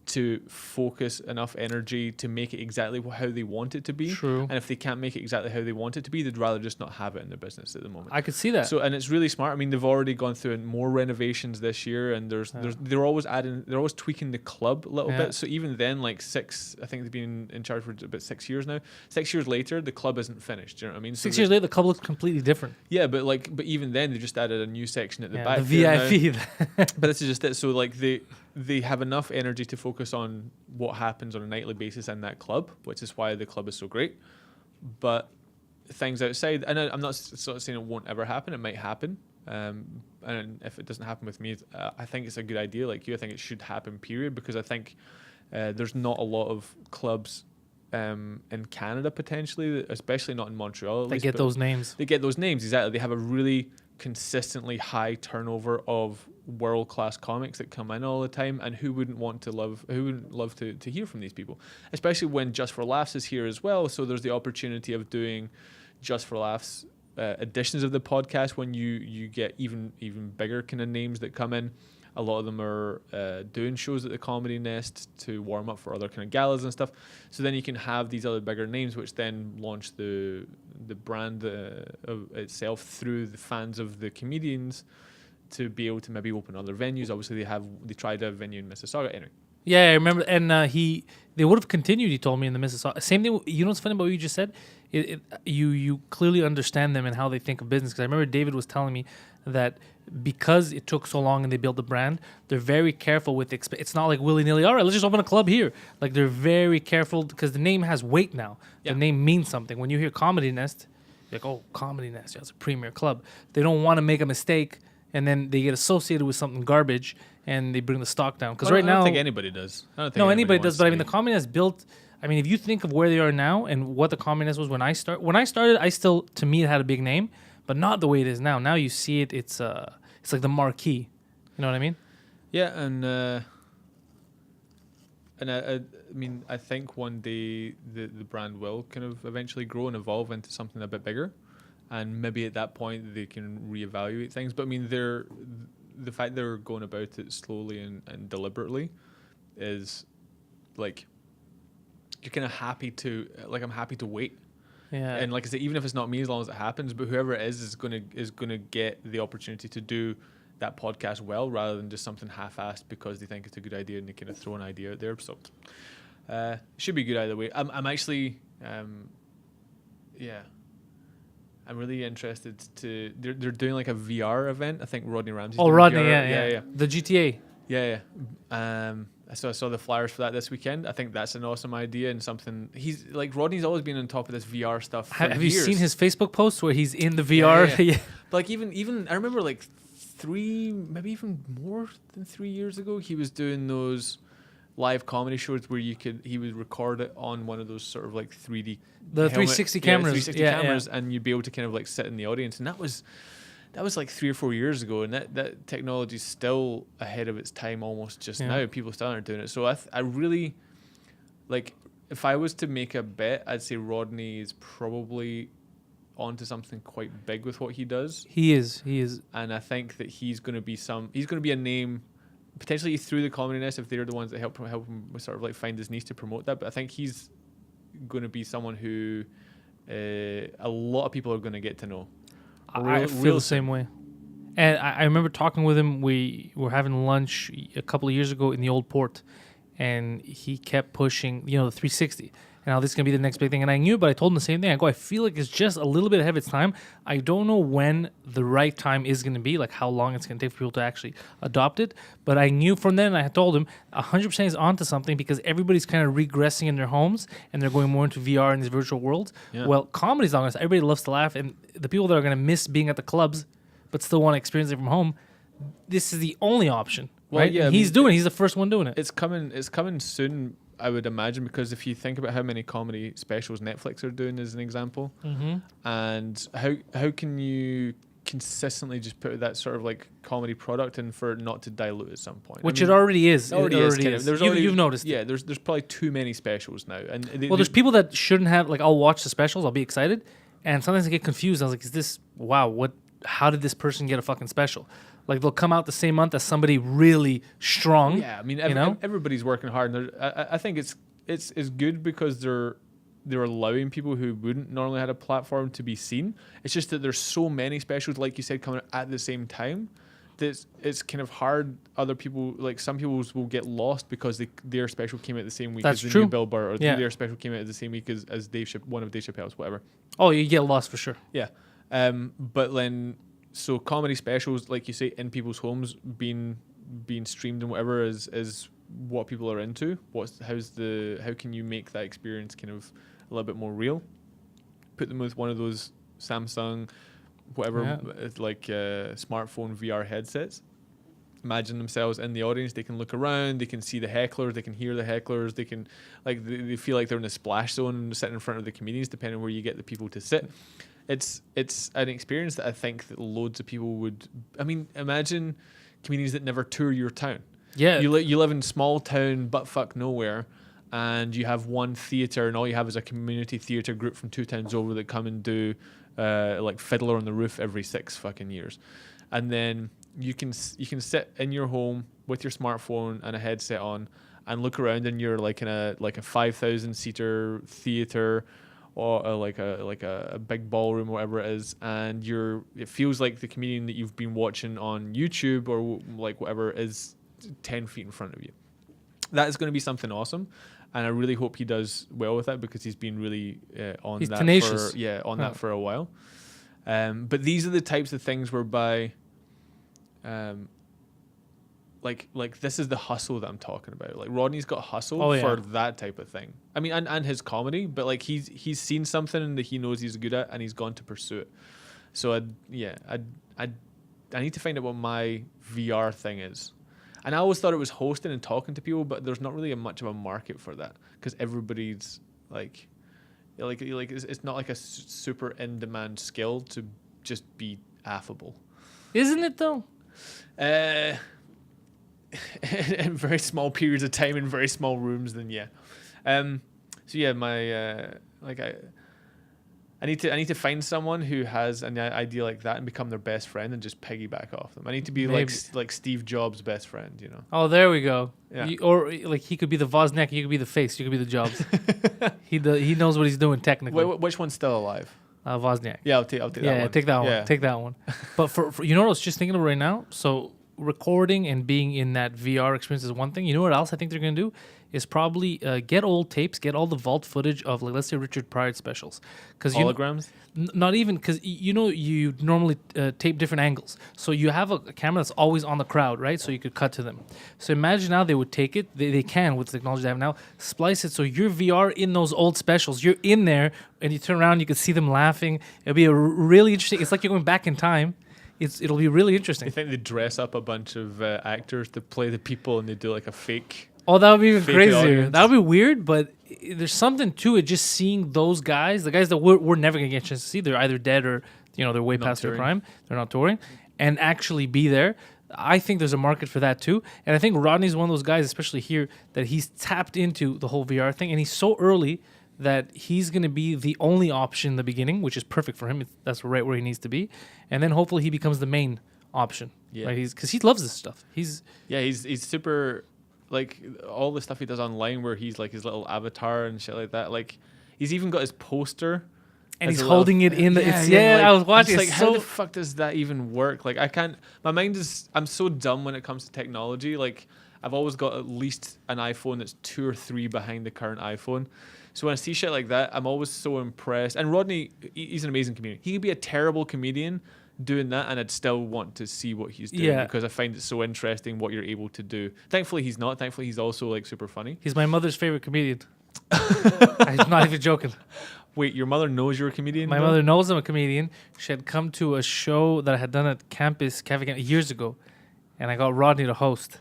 to focus enough energy to make it exactly how they want it to be. True. And if they can't make it exactly how they want it to be, they'd rather just not have it in their business at the moment. I could see that. So, and it's really smart. I mean, they've already gone through more renovations this year, and they're always tweaking the club a little bit. So even then, like I think they've been in charge for about 6 years now. 6 years later, the club isn't finished. Do you know what I mean? So 6 years later, the club looks completely different. Yeah, but even then, they just added a new section at the back. The VIP. But this is just it. So like they have enough energy to focus on what happens on a nightly basis in that club, which is why the club is so great. But things outside, and I'm not sort of saying it won't ever happen. It might happen. And if it doesn't happen with me, I think it's a good idea. Like you, I think it should happen, period, because I think there's not a lot of clubs in Canada potentially, especially not in Montreal. They get those names. They get those names, exactly. They have a really consistently high turnover of world-class comics that come in all the time, and who wouldn't love to hear from these people, especially when Just for Laughs is here as well. So there's the opportunity of doing Just for Laughs editions of the podcast when you get even bigger kind of names that come in. A lot of them are doing shows at the Comedy Nest to warm up for other kind of galas and stuff. So then you can have these other bigger names, which then launch the brand itself through the fans of the comedians to be able to maybe open other venues. Obviously, they tried a venue in Mississauga. Anyway. Yeah, I remember, and they would have continued. He told me in the Mississauga. Same thing. You know what's funny about what you just said? You clearly understand them and how they think of business. Because I remember David was telling me that because it took so long and they built the brand, they're very careful with it's not like willy-nilly, all right, let's just open a club here. Like they're very careful because the name has weight now. Yeah. The name means something. When you hear Comedy Nest, you're like, oh, Comedy Nest, yeah, it's a premier club. They don't want to make a mistake and then they get associated with something garbage and they bring the stock down. Because right now, I don't think anybody does. Anybody does. But I mean, the Comedy Nest built, I mean, if you think of where they are now and what the communist was when I started, I still, to me, it had a big name, but not the way it is now. Now you see it, it's like the marquee. You know what I mean? Yeah, and I mean, I think one day the brand will kind of eventually grow and evolve into something a bit bigger, and maybe at that point they can reevaluate things. But I mean, the fact they're going about it slowly and deliberately is like, you're kind of happy to, like, I'm happy to wait. Yeah. And like I said, even if it's not me, as long as it happens, but whoever it is gonna get the opportunity to do that podcast well, rather than just something half-assed because they think it's a good idea and they kind of throw an idea out there. So should be good either way. I'm actually I'm really interested to. They're doing like a VR event. I think Rodney Ramsey's doing Rodney, VR. yeah. The GTA. Yeah. So I saw the flyers for that this weekend. I think that's an awesome idea and something. He's like, Rodney's always been on top of this VR stuff for Have years. you seen his Facebook posts where he's in the VR? Yeah. But like even I remember like 3, maybe even more than 3 years ago, he was doing those live comedy shows where he would record it on one of those sort of like 3D 360 cameras. 360 cameras, and you'd be able to kind of like sit in the audience, and that was like 3 or 4 years ago, and that technology is still ahead of its time almost just now. People still aren't doing it. So I really, like, if I was to make a bet, I'd say Rodney is probably onto something quite big with what he does. He is. And I think that he's going to be a name potentially through the Comedy Nest if they're the ones that help him sort of like find his niche to promote that. But I think he's going to be someone who a lot of people are going to get to know. I feel the same way. And I remember talking with him. We were having lunch a couple of years ago in the Old Port, and he kept pushing, the 360. And now this is going to be the next big thing. And I knew, but I told him the same thing. I feel like it's just a little bit ahead of its time. I don't know when the right time is going to be, like how long it's going to take for people to actually adopt it. But I knew from then, I had told him 100% is onto something, because everybody's kind of regressing in their homes and they're going more into VR and these virtual worlds. Yeah. Well, comedy's not going to. Everybody loves to laugh. And the people that are going to miss being at the clubs but still want to experience it from home, this is the only option. Well, right? Yeah, he's the first one doing it. It's coming soon, I would imagine, because if you think about how many comedy specials Netflix are doing as an example, and how can you consistently just put that sort of like comedy product in for it not to dilute at some point? Which it already is. It already is. You've noticed. Yeah, there's probably too many specials now, and there's people that shouldn't have. Like, I'll watch the specials, I'll be excited, and sometimes I get confused. I was like, is this how did this person get a fucking special? Like, they'll come out the same month as somebody really strong. Yeah, I mean, everybody's working hard, and I think it's good because they're allowing people who wouldn't normally have a platform to be seen. It's just that there's so many specials, like you said, coming out at the same time, that it's kind of hard. Other people, like some people, will get lost because their special came out the same week as the new Bill Burr, or their special came out the same week as one of Dave Chappelle's, whatever. Oh, you get lost for sure. Yeah. But then, so comedy specials, like you say, in people's homes, being streamed and whatever is what people are into. How can you make that experience kind of a little bit more real? Put them with one of those Samsung, whatever, like smartphone VR headsets. Imagine themselves in the audience. They can look around. They can see the hecklers. They can hear the hecklers. They can they feel like they're in a splash zone and sitting in front of the comedians, depending on where you get the people to sit. It's an experience that I think that loads of people would. I mean, imagine comedians that never tour your town. Yeah, you live in small town buttfuck nowhere, and you have one theatre, and all you have is a community theatre group from 2 towns over that come and do like Fiddler on the Roof every 6 fucking years, and then you can sit in your home with your smartphone and a headset on and look around, and you're like in a 5,000 seater theatre, or like a big ballroom, or whatever it is, and it feels like the comedian that you've been watching on YouTube or like whatever is 10 feet in front of you. That is going to be something awesome, and I really hope he does well with that, because he's been really he's that tenacious. That for a while. But these are the types of things whereby like this is the hustle that I'm talking about. Like, Rodney's got hustle for that type of thing. I mean, and his comedy, but like he's seen something that he knows he's good at, and he's gone to pursue it. So I need to find out what my VR thing is. And I always thought it was hosting and talking to people, but there's not really much of a market for that because everybody's like it's not like a super in demand skill to just be affable. Isn't it though? In very small periods of time in very small rooms, then yeah. So yeah, my I need to find someone who has an idea like that and become their best friend and just piggyback off them. I need to be like Steve Jobs' best friend, you know. Oh, there we go. Yeah. Or like he could be the Wozniak, you could be the face, you could be the Jobs. He knows what he's doing technically. Which one's still alive? Wozniak. Yeah, I'll take that one. Yeah, take that one. Yeah. Take that one. But for you know what I was just thinking of right now? So recording and being in that VR experience is one thing. You know what else I think they're going to do? Is probably get old tapes, get all the vault footage of, like, let's say Richard Pryor specials. Holograms? Not even, because you normally tape different angles. So you have a camera that's always on the crowd, right? So you could cut to them. So imagine now they would take it, they can with the technology they have now, splice it so you're VR in those old specials. You're in there, and you turn around, you can see them laughing. It'll be a really interesting, it's like you're going back in time. It'll be really interesting. You think they dress up a bunch of actors to play the people and they do like a fake... Oh, that would be even crazier. Audience. That would be weird, but there's something to it. Just seeing those guys, the guys that we're never gonna get a chance to see, they're either dead or they're way past their prime. They're not touring, and actually be there. I think there's a market for that too, and I think Rodney's one of those guys, especially here, that he's tapped into the whole VR thing, and he's so early that he's gonna be the only option in the beginning, which is perfect for him. That's right where he needs to be, and then hopefully he becomes the main option. Yeah, right? Because he loves this stuff. He's super. Like all the stuff he does online where he's like his little avatar and shit like that. Like he's even got his poster. And he's holding it in the... I was watching. It's like, how the fuck does that even work? Like I can't... My mind is... I'm so dumb when it comes to technology. Like I've always got at least an iPhone that's 2 or 3 behind the current iPhone. So when I see shit like that, I'm always so impressed. And Rodney, he's an amazing comedian. He could be a terrible comedian doing that, and I'd still want to see what he's doing because I find it so interesting what you're able to do. Thankfully, he's not. Thankfully, he's also like super funny. He's my mother's favorite comedian. I'm not even joking. Wait, your mother knows you're a comedian? My mother knows I'm a comedian. She had come to a show that I had done at Campus Cafe years ago, and I got Rodney to host.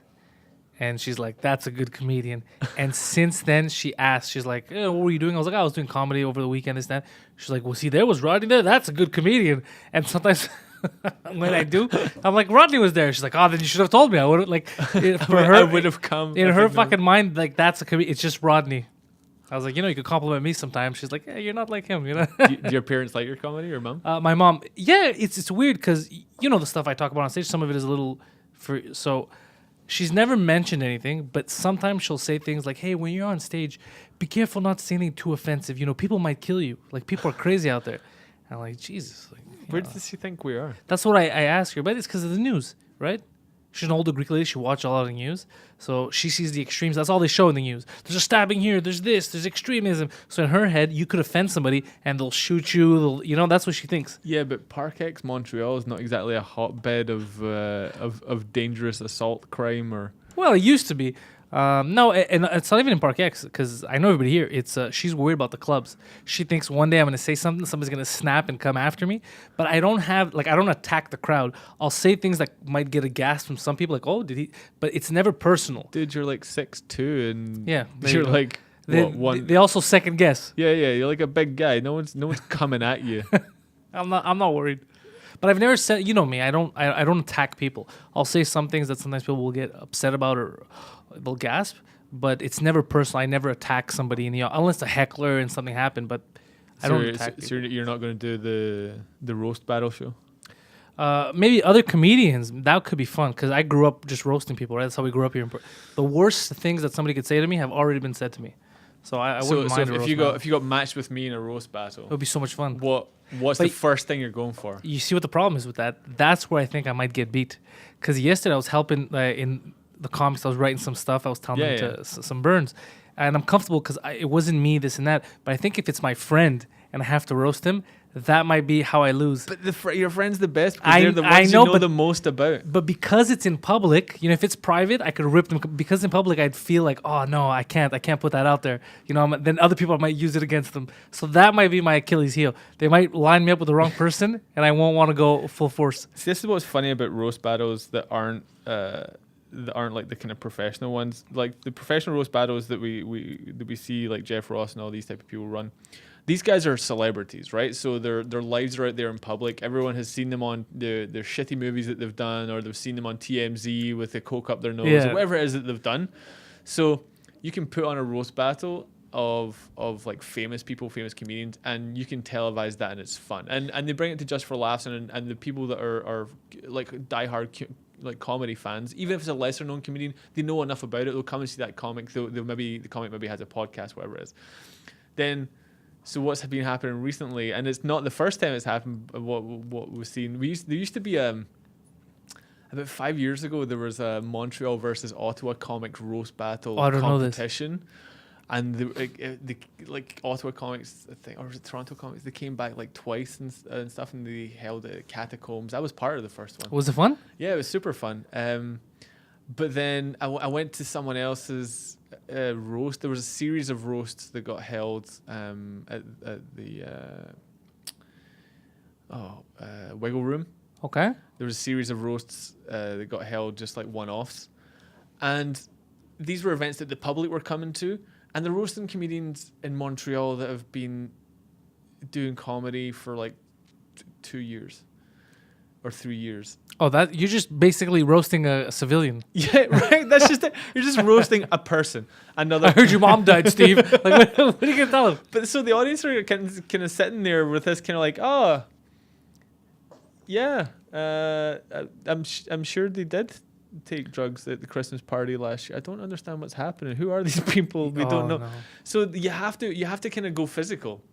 And she's like, that's a good comedian. And since then, she asked, she's like, what were you doing? I was like, I was doing comedy over the weekend, this, that. She's like, well, see, there was Rodney there. That's a good comedian. And sometimes when I do, I'm like, Rodney was there. She's like, oh, then you should have told me. I would have, like, I would have come. In her fucking mind, like, that's a comedian. It's just Rodney. I was like, you could compliment me sometimes. She's like, yeah, you're not like him, Do your parents like your comedy, or mom? My mom, it's weird because, the stuff I talk about on stage, some of it is a little, so... She's never mentioned anything, but sometimes she'll say things like, hey, when you're on stage, be careful not to say anything too offensive. People might kill you. Like, people are crazy out there. And I'm like, Jesus. Like, where does she think we are? That's what I ask her. But it's because of the news, right? She's an older Greek lady. She watched a lot of the news. So she sees the extremes. That's all they show in the news. There's a stabbing here. There's this. There's extremism. So in her head, you could offend somebody and they'll shoot you. That's what she thinks. Yeah, but Parkex, Montreal is not exactly a hotbed of dangerous assault crime or... Well, it used to be. No, and it's not even in Park X because I know everybody here. It's she's worried about the clubs. She thinks one day I'm going to say something, somebody's going to snap and come after me. But I don't attack the crowd. I'll say things that might get a gasp from some people, like, oh, did he? But it's never personal. Dude, you're like 6'2", and you're like one. They also second guess. Yeah, you're like a big guy. No one's coming at you. I'm not worried. But I've never said, me, I don't attack people. I'll say some things that sometimes people will get upset about or they'll gasp, but it's never personal. I never attack somebody unless a heckler and something happened, but I don't attack people. So you're not going to do the roast battle show? Maybe other comedians, that could be fun because I grew up just roasting people, right? That's how we grew up here. The worst things that somebody could say to me have already been said to me. So I wouldn't mind a roast battle. If you got matched with me in a roast battle, it would be so much fun. What's the first thing you're going for? You see what the problem is with that? That's where I think I might get beat. Because yesterday I was helping in the comics. I was writing some stuff. I was telling them to some burns. And I'm comfortable because it wasn't me, this and that. But I think if it's my friend and I have to roast him, that might be how I lose. But your friend's the best because they're the ones you know the most about. But because it's in public, if it's private, I could rip them. Because in public, I'd feel like, oh, no, I can't put that out there. Then other people might use it against them. So that might be my Achilles heel. They might line me up with the wrong person, and I won't want to go full force. See, this is what's funny about roast battles that aren't that aren't like the kind of professional ones. Like the professional roast battles that we see, like Jeff Ross and all these type of people run. These guys are celebrities, right? So their lives are out there in public. Everyone has seen them on their shitty movies that they've done, or they've seen them on TMZ with the coke up their nose, or whatever it is that they've done. So you can put on a roast battle of like famous people, famous comedians, and you can televise that, and it's fun. And they bring it to Just for Laughs, and the people that are like diehard like comedy fans, even if it's a lesser known comedian, they know enough about it. They'll come and see that comic. They'll maybe the comic maybe has a podcast, whatever it is. Then. So what's been happening recently, and it's not the first time it's happened. What we've seen, there used to be about 5 years ago there was a Montreal versus Ottawa comics roast battle competition, and the like Ottawa comics, I think, or was it Toronto comics? They came back like twice and stuff, and they held it at Catacombs. I was part of the first one. Was it fun? Yeah, it was super fun. But then I went to someone else's roast. There was a series of roasts that got held at the Wiggle Room. Okay. There was a series of roasts that got held, just like one-offs. And these were events that the public were coming to. And the roasting comedians in Montreal that have been doing comedy for like 2 years or 3 years. Oh, that you're just basically roasting a civilian. Yeah, right. That's just it. You're just roasting a person. Another. I heard your mom died, Steve. Like, what are you gonna tell him? But so the audience are kind of sitting there with this kind of like, oh, yeah, I'm sure they did take drugs at the Christmas party last year. I don't understand what's happening. Who are these people? We don't know. No. So you have to kind of go physical.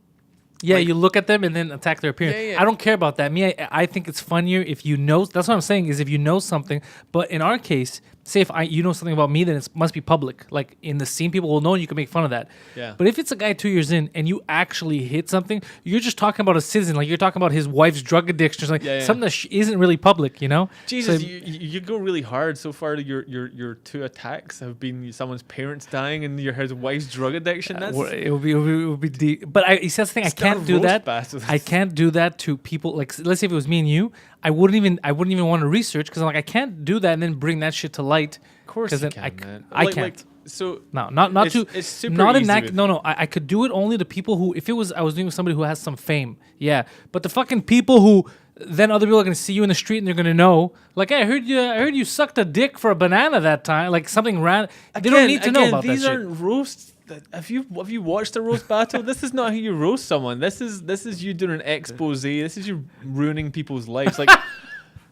Yeah, like, you look at them and then attack their appearance. Yeah. I don't care about that. I think it's funnier if you know. That's what I'm saying is if you know something. But in our case, say if you know something about me, then it must be public. Like in the scene, people will know and you can make fun of that. Yeah. But if it's a guy 2 years in and you actually hit something, you're just talking about a citizen. Like you're talking about his wife's drug addiction or something. Something that isn't really public, you know? Jesus, so, you go really hard. So far, your two attacks have been someone's parents dying and his wife's drug addiction. It would be deep. But that's the thing. I can't do that. I can't do that to people. Like let's say if it was me and you, I wouldn't even want to research because I'm like I can't do that and then bring that shit to light. Of course you can, man. I can't. Like, so it's super not easy in that. No. I could do it only to people who, if it was I was doing with somebody who has some fame, yeah. But the fucking people who then other people are gonna see you in the street and they're gonna know, like, hey, I heard you sucked a dick for a banana that time, like something random. They don't need to know about that shit. These aren't roasts. Have you watched a roast battle? This is not how you roast someone. This is you doing an expose. This is you ruining people's lives. Like,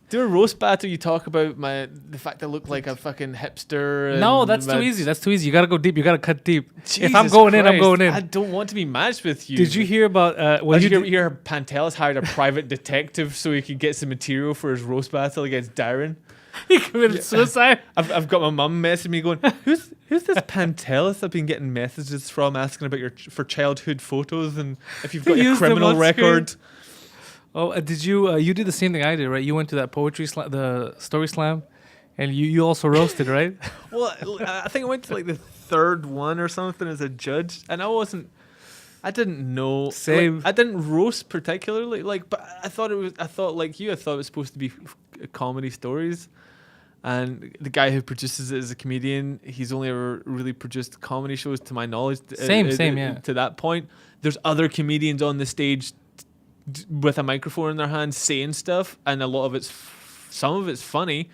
do a roast battle. You talk about the fact I look like a fucking hipster. No, that's too easy. That's too easy. You gotta go deep. You gotta cut deep. Jesus if I'm going Christ, in, I'm going in. I don't want to be matched with you. Did you hear about? Did you hear Pantelis hired a private detective so he could get some material for his roast battle against Darren? He committed suicide. I've got my mum messaging me going, who's this Pantelis I've been getting messages from asking about for childhood photos and if you've got your criminal record. Oh, did you did the same thing I did, right? You went to that poetry the story slam, and you also roasted, right? Well, I think I went to like the third one or something as a judge, and I didn't know. Same. Like, I didn't roast particularly, but I thought it was supposed to be comedy stories. And the guy who produces it is a comedian. He's only ever really produced comedy shows, to my knowledge. Same, To that point, there's other comedians on the stage with a microphone in their hand saying stuff, and some of it's funny.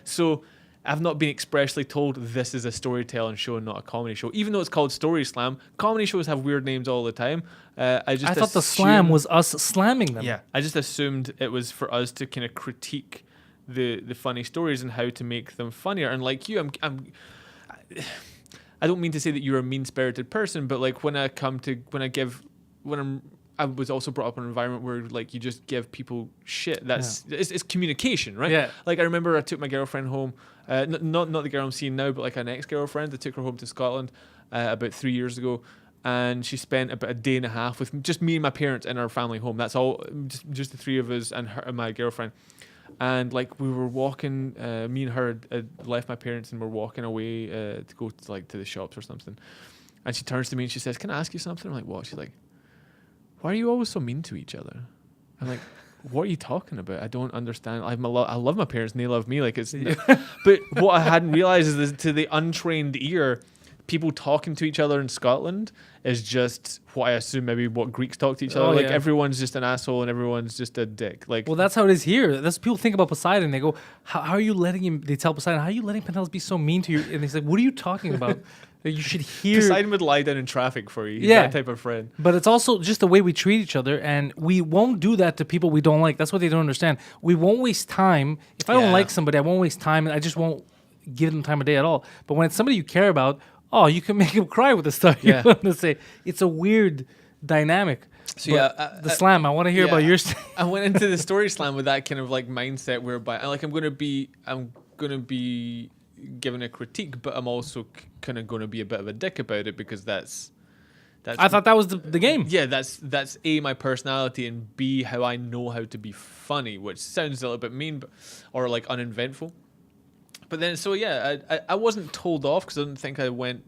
So I've not been expressly told this is a storytelling show and not a comedy show, even though it's called Story Slam. Comedy shows have weird names all the time. I thought the slam was us slamming them. Yeah, I just assumed it was for us to kind of critique the funny stories and how to make them funnier. And like you, I don't mean to say that you're a mean-spirited person, but like I was also brought up in an environment where like you just give people shit. It's communication, right? Yeah. Like I remember I took my girlfriend home, not the girl I'm seeing now, but like an ex-girlfriend. I took her home to Scotland about 3 years ago, and she spent about a day and a half with just me and my parents in our family home. That's all, just the three of us and her and my girlfriend. And like we were walking, me and her had left my parents and we're walking away to go to the shops or something. And she turns to me and she says, "Can I ask you something?" I'm like, "What?" She's like, "Why are you always so mean to each other?" I'm like, what are you talking about? I don't understand. I love my parents and they love me. Like it's, but what I hadn't realized is that to the untrained ear, people talking to each other in Scotland is just what I assume maybe what Greeks talk to each other. Like everyone's just an asshole and everyone's just a dick. Like, well, that's how it is here. That's people think about Poseidon. They go, how are you letting him? They tell Poseidon, how are you letting Pantelis be so mean to you? And he's like, what are you talking about? You should hear. Poseidon would lie down in traffic for you. He's that type of friend. But it's also just the way we treat each other, and we won't do that to people we don't like. That's what they don't understand. We won't waste time. If I don't like somebody, I won't waste time, and I just won't give them time of day at all. But when it's somebody you care about, you can make him cry with the stuff you want to say. It's a weird dynamic. So the slam. I want to hear about your. I went into the story slam with that kind of like mindset whereby I'm gonna be giving a critique, but I'm also kind of going to be a bit of a dick about it because that's. I thought that was the game. Yeah, that's A, my personality, and B, how I know how to be funny, which sounds a little bit mean, or like uneventful. But then, so yeah, I wasn't told off because I didn't think I went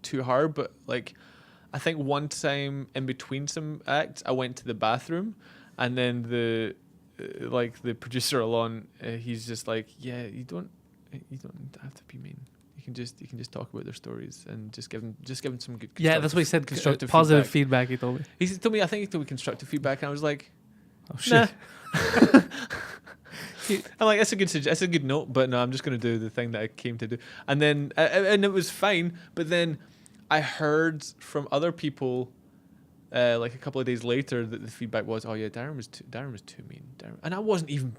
too hard. But like, I think one time in between some acts, I went to the bathroom, and then the producer Alon, he's just like, yeah, you don't have to be mean. You can just talk about their stories and just give them some good. Yeah, that's what he said. Constructive positive feedback. He told me. He told me. I think he told me constructive feedback, and I was like, oh shit. Nah. I'm like, that's a good note, but no, I'm just going to do the thing that I came to do. And then, and it was fine, but then I heard from other people, like a couple of days later, that the feedback was, oh yeah, Darren was too mean. And I wasn't even.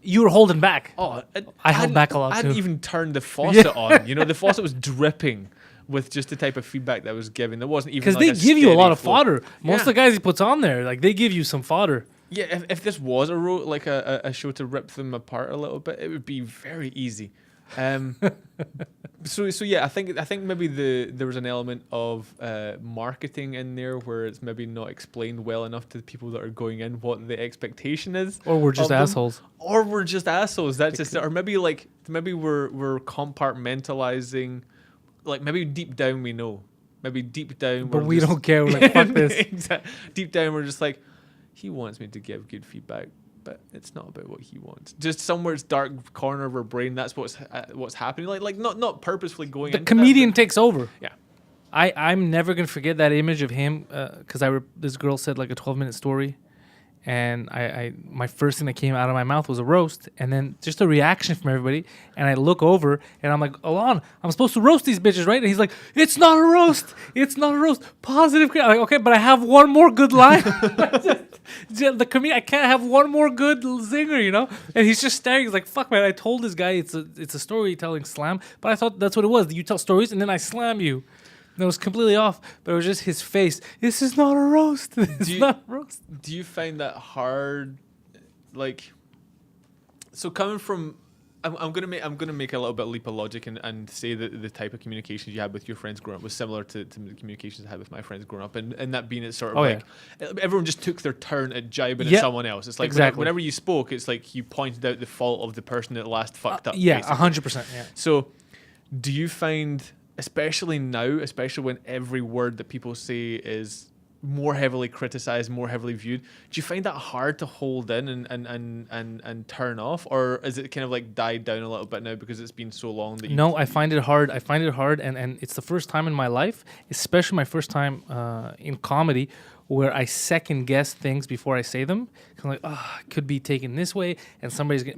You were holding back. Oh, I held back a lot I too. hadn't even turned the faucet on. You know, the faucet was dripping with just the type of feedback that was given. There wasn't even because they give you a lot of fodder. Most of the guys he puts on there, like they give you some fodder. Yeah, if this was a show to rip them apart a little bit, it would be very easy. So yeah, I think maybe there was an element of marketing in there where it's maybe not explained well enough to the people that are going in what the expectation is, or we're just assholes, or we're just assholes. That's just, or maybe we're compartmentalizing, like maybe deep down we know, maybe deep down, but we don't care. We're like, fuck this. Deep down we're just like, he wants me to give good feedback, but it's not about what he wants. Just somewhere it's dark corner of our brain. That's what's happening. Like not purposefully going. The comedian takes over. Yeah, I'm never gonna forget that image of him because this girl said like a 12-minute story, and my first thing that came out of my mouth was a roast, and then just a reaction from everybody, and I look over and I'm like, Alon, I'm supposed to roast these bitches, right? And he's like, it's not a roast, positive. I'm like, okay, but I have one more good line. The comedian, I can't have one more good zinger, you know? And he's just staring. He's like, fuck, man, I told this guy it's a storytelling slam, but I thought that's what it was. You tell stories and then I slam you. And it was completely off, but it was just his face. This is not a roast. Not a roast. Do you find that hard? Like, so coming from, I'm gonna make a little bit of leap of logic and say that the type of communications you had with your friends growing up was similar to the communications I had with my friends growing up, and that being it's sort of everyone just took their turn at jibing at someone else. It's like whenever you spoke, it's like you pointed out the fault of the person that last fucked up. Yeah, 100%. Yeah. So, do you find, especially now, especially when every word that people say is more heavily criticized, more heavily viewed, do you find that hard to hold in and turn off, or is it kind of like died down a little bit now because it's been so long that I find it hard. And it's the first time in my life, especially my first time in comedy, where I second guess things before I say them. I'm like, I could be taken this way, and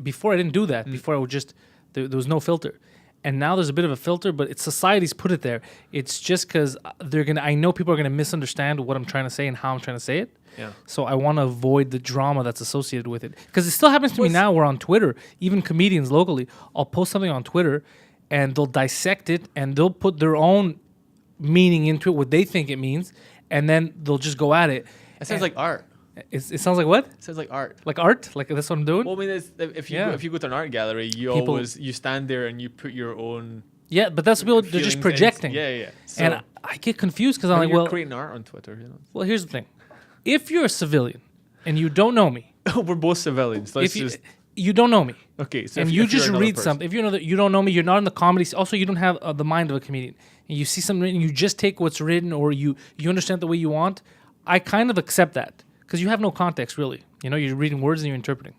before I didn't do that. Before I would just there was no filter. And now there's a bit of a filter, but it's society's put it there. It's just because I know people are gonna misunderstand what I'm trying to say and how I'm trying to say it. Yeah. So I want to avoid the drama that's associated with it. Because it still happens to me now. Where on Twitter, even comedians locally, I'll post something on Twitter, and they'll dissect it and they'll put their own meaning into it, what they think it means, and then they'll just go at it. It sounds like art. It sounds like what? It sounds like art. Like art? Like that's what I'm doing? Well, I mean, if you go to an art gallery, you stand there and you put your own. Yeah, but that's people. They're just projecting. Yeah. So and I get confused because I'm like, well, creating art on Twitter. You know. Well, here's the thing: if you're a civilian and you don't know me, we're both civilians. You don't know me. Okay, so and you just read something. If you know that you don't know me, you're not in the comedy. Also, you don't have the mind of a comedian. And you see something written, you just take what's written, or you understand the way you want. I kind of accept that. Because you have no context, really. You know, you're reading words and you're interpreting.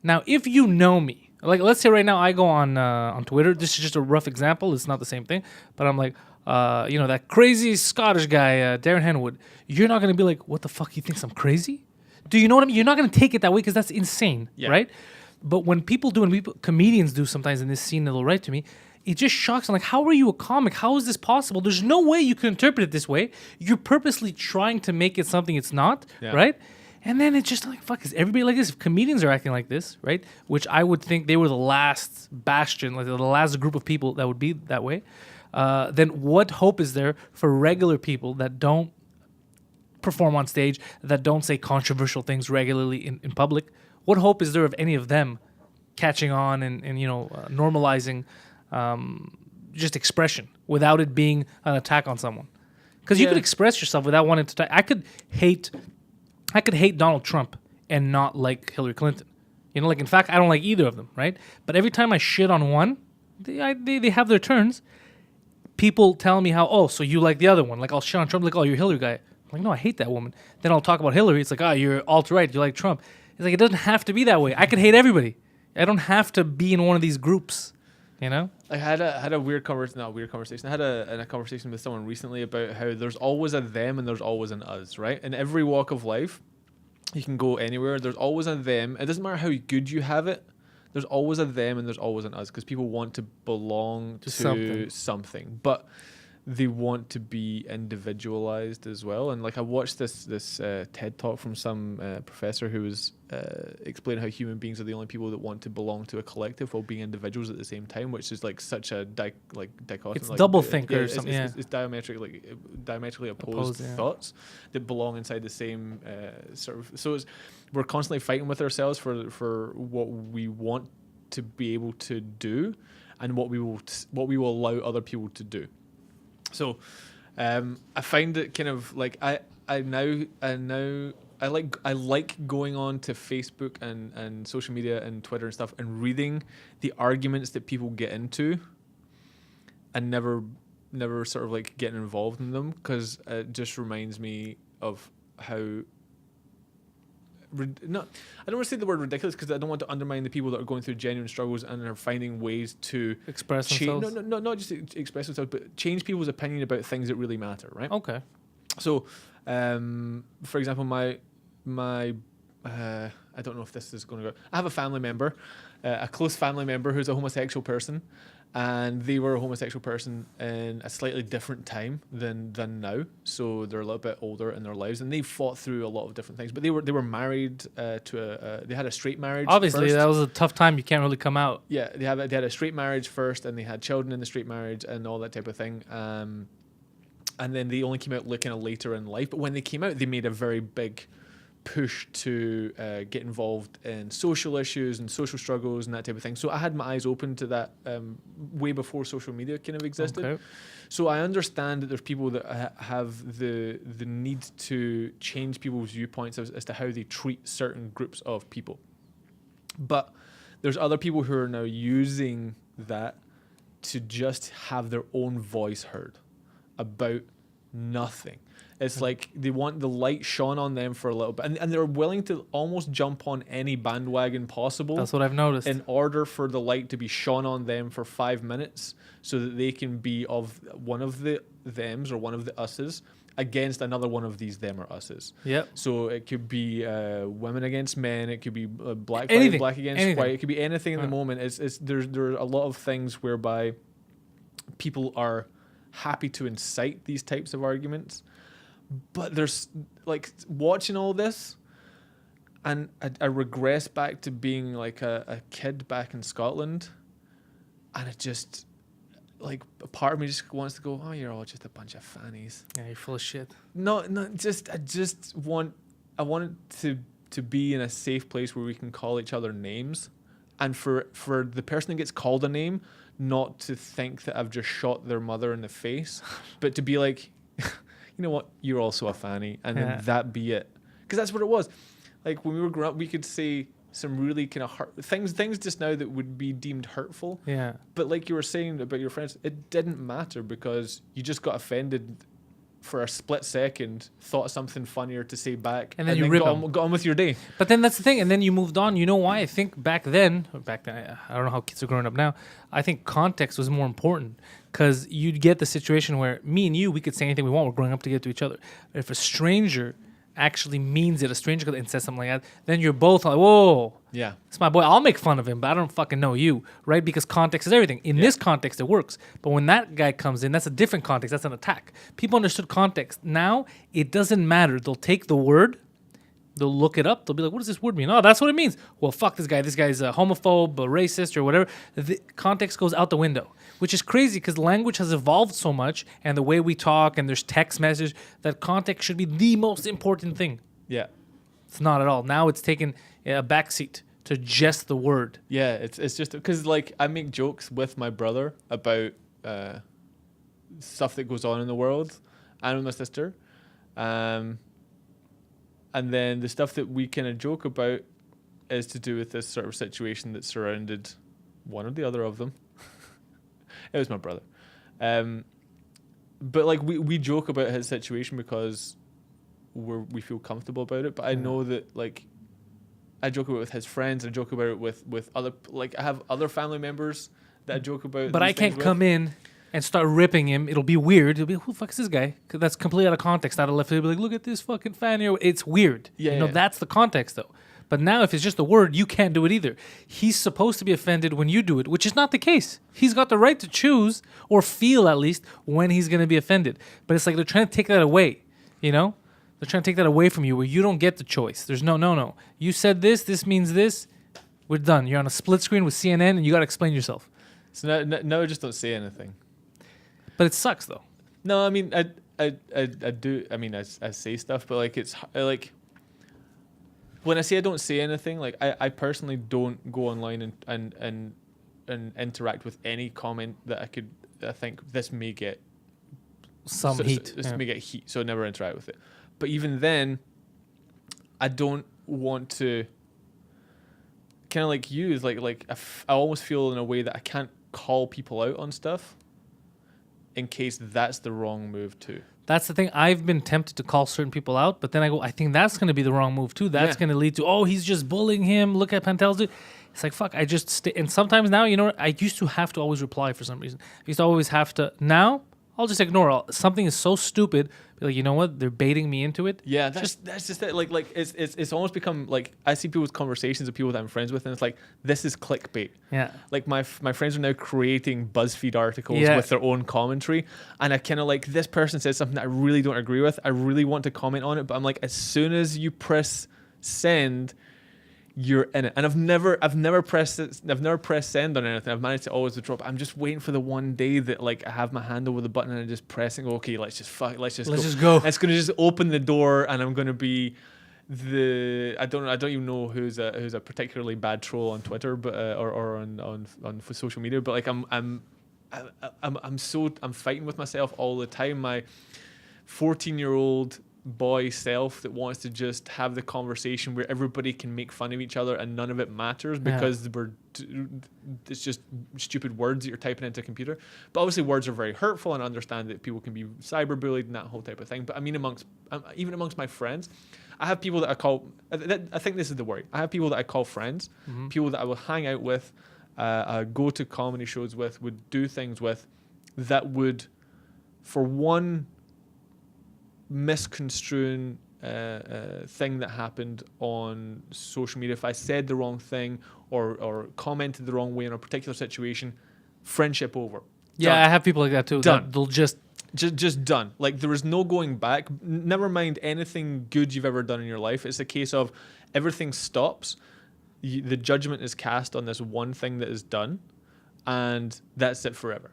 Now, if you know me, like let's say right now I go on Twitter. This is just a rough example. It's not the same thing, but I'm like, you know, that crazy Scottish guy, Darren Henwood. You're not gonna be like, what the fuck? He thinks I'm crazy? Do you know what I mean? You're not gonna take it that way because that's insane, right? But when people do, and comedians do sometimes in this scene, they'll write to me. It just shocks. I'm like, how are you a comic? How is this possible? There's no way you can interpret it this way. You're purposely trying to make it something it's not, right? And then it's just like, fuck, is everybody like this? If comedians are acting like this, right? Which I would think they were the last bastion, like the last group of people that would be that way. Then what hope is there for regular people that don't perform on stage, that don't say controversial things regularly in public? What hope is there of any of them catching on and you know, normalizing just expression without it being an attack on someone? Because you could express yourself without wanting to. I could hate Donald Trump and not like Hillary Clinton. You know, like in fact, I don't like either of them, right? But every time I shit on one, they have their turns. People tell me how, so you like the other one. Like I'll shit on Trump, like, you're a Hillary guy. I'm like, no, I hate that woman. Then I'll talk about Hillary. It's like, you're alt-right, you like Trump. It's like, it doesn't have to be that way. I could hate everybody. I don't have to be in one of these groups, you know? I had a weird conversation. Not a weird conversation. I had a conversation with someone recently about how there's always a them and there's always an us, right? In every walk of life, you can go anywhere. There's always a them. It doesn't matter how good you have it. There's always a them and there's always an us because people want to belong to something. But they want to be individualized as well. And like I watched this TED talk from some professor who was explaining how human beings are the only people that want to belong to a collective while being individuals at the same time, which is like such a dichotomy. It's like, double think or something. It's diametrically opposed thoughts that belong inside the same sort of. So we're constantly fighting with ourselves for what we want to be able to do and what we will allow other people to do. So, I find it kind of like I like going on to Facebook and social media and Twitter and stuff and reading the arguments that people get into, and never sort of like getting involved in them because it just reminds me of how. I don't want to say the word ridiculous because I don't want to undermine the people that are going through genuine struggles and are finding ways to express themselves. No, not just express themselves, but change people's opinion about things that really matter, right? Okay. So, for example, my I don't know if this is going to go. I have a family member, a close family member who's a homosexual person, and they were a homosexual person in a slightly different time than now. So they're a little bit older in their lives, and they fought through a lot of different things. But they were married to they had a straight marriage. Obviously, first. That was a tough time. You can't really come out. Yeah, they had a straight marriage first, and they had children in the straight marriage and all that type of thing. And then they only came out kind of later in life. But when they came out, they made a very big push to get involved in social issues and social struggles and that type of thing. So I had my eyes open to that way before social media kind of existed. Okay. So I understand that there's people that have the need to change people's viewpoints as to how they treat certain groups of people. But there's other people who are now using that to just have their own voice heard about nothing. It's like they want the light shone on them for a little bit. And they're willing to almost jump on any bandwagon possible. That's what I've noticed. In order for the light to be shone on them for 5 minutes so that they can be of one of the thems or one of the us's against another one of these them or us's. Yep. So it could be women against men. It could be black against white. It could be anything in the moment. There's a lot of things whereby people are happy to incite these types of arguments. But there's like watching all this, and I regress back to being like a kid back in Scotland, and it just like a part of me just wants to go, you're all just a bunch of fannies. Yeah, you're full of shit. I want it to be in a safe place where we can call each other names, and for the person that gets called a name, not to think that I've just shot their mother in the face, but to be like, you know what, you're also a fanny, and then that be it. Because that's what it was. Like when we were growing up, we could say some really kind of hurt things just now that would be deemed hurtful. Yeah. But like you were saying about your friends, it didn't matter because you just got offended for a split second thought of something funnier to say back, and then you rip got on with your day. But then that's the thing, and then you moved on. You know why? I think back then, I don't know how kids are growing up now. I think context was more important because you'd get the situation where me and you, we could say anything we want. We're growing up together to each other. But if a stranger actually means it, a stranger comes and says something like that, then you're both like, whoa, yeah, it's my boy. I'll make fun of him, but I don't fucking know you, right? Because context is everything. In this context, it works. But when that guy comes in, that's a different context. That's an attack. People understood context. Now, it doesn't matter. They'll take the word, they'll look it up, they'll be like, what does this word mean? Oh, that's what it means. Well, fuck this guy. This guy's a homophobe, a racist, or whatever. The context goes out the window, which is crazy because language has evolved so much and the way we talk and there's text message that context should be the most important thing. Yeah. It's not at all. Now it's taken a backseat to just the word. Yeah, it's just because like I make jokes with my brother about stuff that goes on in the world, and with my sister, and then the stuff that we kind of joke about is to do with this sort of situation that surrounded one or the other of them. It was my brother, but like we joke about his situation because we feel comfortable about it. But I know that like I joke about it with his friends. I joke about it with other, like I have other family members that I joke about. But I can't come in and start ripping him. It'll be weird. It'll be, who the fuck is this guy? 'Cause that's completely out of context, out of left field. Be like, look at this fucking fan here. It's weird. Yeah, That's the context though. But now if it's just a word, you can't do it either. He's supposed to be offended when you do it, which is not the case. He's got the right to choose or feel at least when he's going to be offended. But it's like they're trying to take that away, you know? They're trying to take that away from you where you don't get the choice. There's no. You said this means this. We're done. You're on a split screen with CNN and you got to explain yourself. So now I just don't say anything. But it sucks though. No, I mean, I do. I mean, I say stuff, but like it's like when I say I don't say anything, like I personally don't go online and interact with any comment that I think this may get some heat. This may get heat, so I never interact with it. But even then, I don't want to kind of like use like I almost feel in a way that I can't call people out on stuff in case that's the wrong move too. That's the thing. I've been tempted to call certain people out, but then I go, I think that's going to be the wrong move too. That's going to lead to, oh, he's just bullying him. Look at Pantelis. It's like, fuck, I just stay. And sometimes now, you know, I used to have to always reply for some reason. I used to always have to. Now, I'll just ignore. Something is so stupid. Be like, you know what? They're baiting me into it. Yeah, that's just it. Like it's almost become like I see people's conversations with people that I'm friends with, and it's like this is clickbait. Yeah. Like my friends are now creating BuzzFeed articles with their own commentary, and I kind of like this person says something that I really don't agree with. I really want to comment on it, but I'm like, as soon as you press send, you're in it. And I've never pressed send on anything. I've managed to always drop. I'm just waiting for the one day that like I have my hand over the button and I just press and go, okay, let's just go. It's gonna just open the door, and I'm gonna be I don't even know who's a particularly bad troll on Twitter, but or on social media. But like I'm fighting with myself all the time. My 14-year-old boy self that wants to just have the conversation where everybody can make fun of each other and none of it matters because it's just stupid words that you're typing into a computer. But obviously words are very hurtful, and I understand that people can be cyberbullied and that whole type of thing. But I mean, even amongst my friends, I have people that I call, I think this is the worry. I have people that I call friends, people that I will hang out with, go to comedy shows with, would do things with, that would, for one misconstruing thing that happened on social media, if I said the wrong thing or commented the wrong way in a particular situation, friendship over. Yeah, Done. I have people like that too. Done. They'll just done. Like there is no going back. Never mind anything good you've ever done in your life. It's a case of everything stops. The judgment is cast on this one thing that is done, and that's it forever.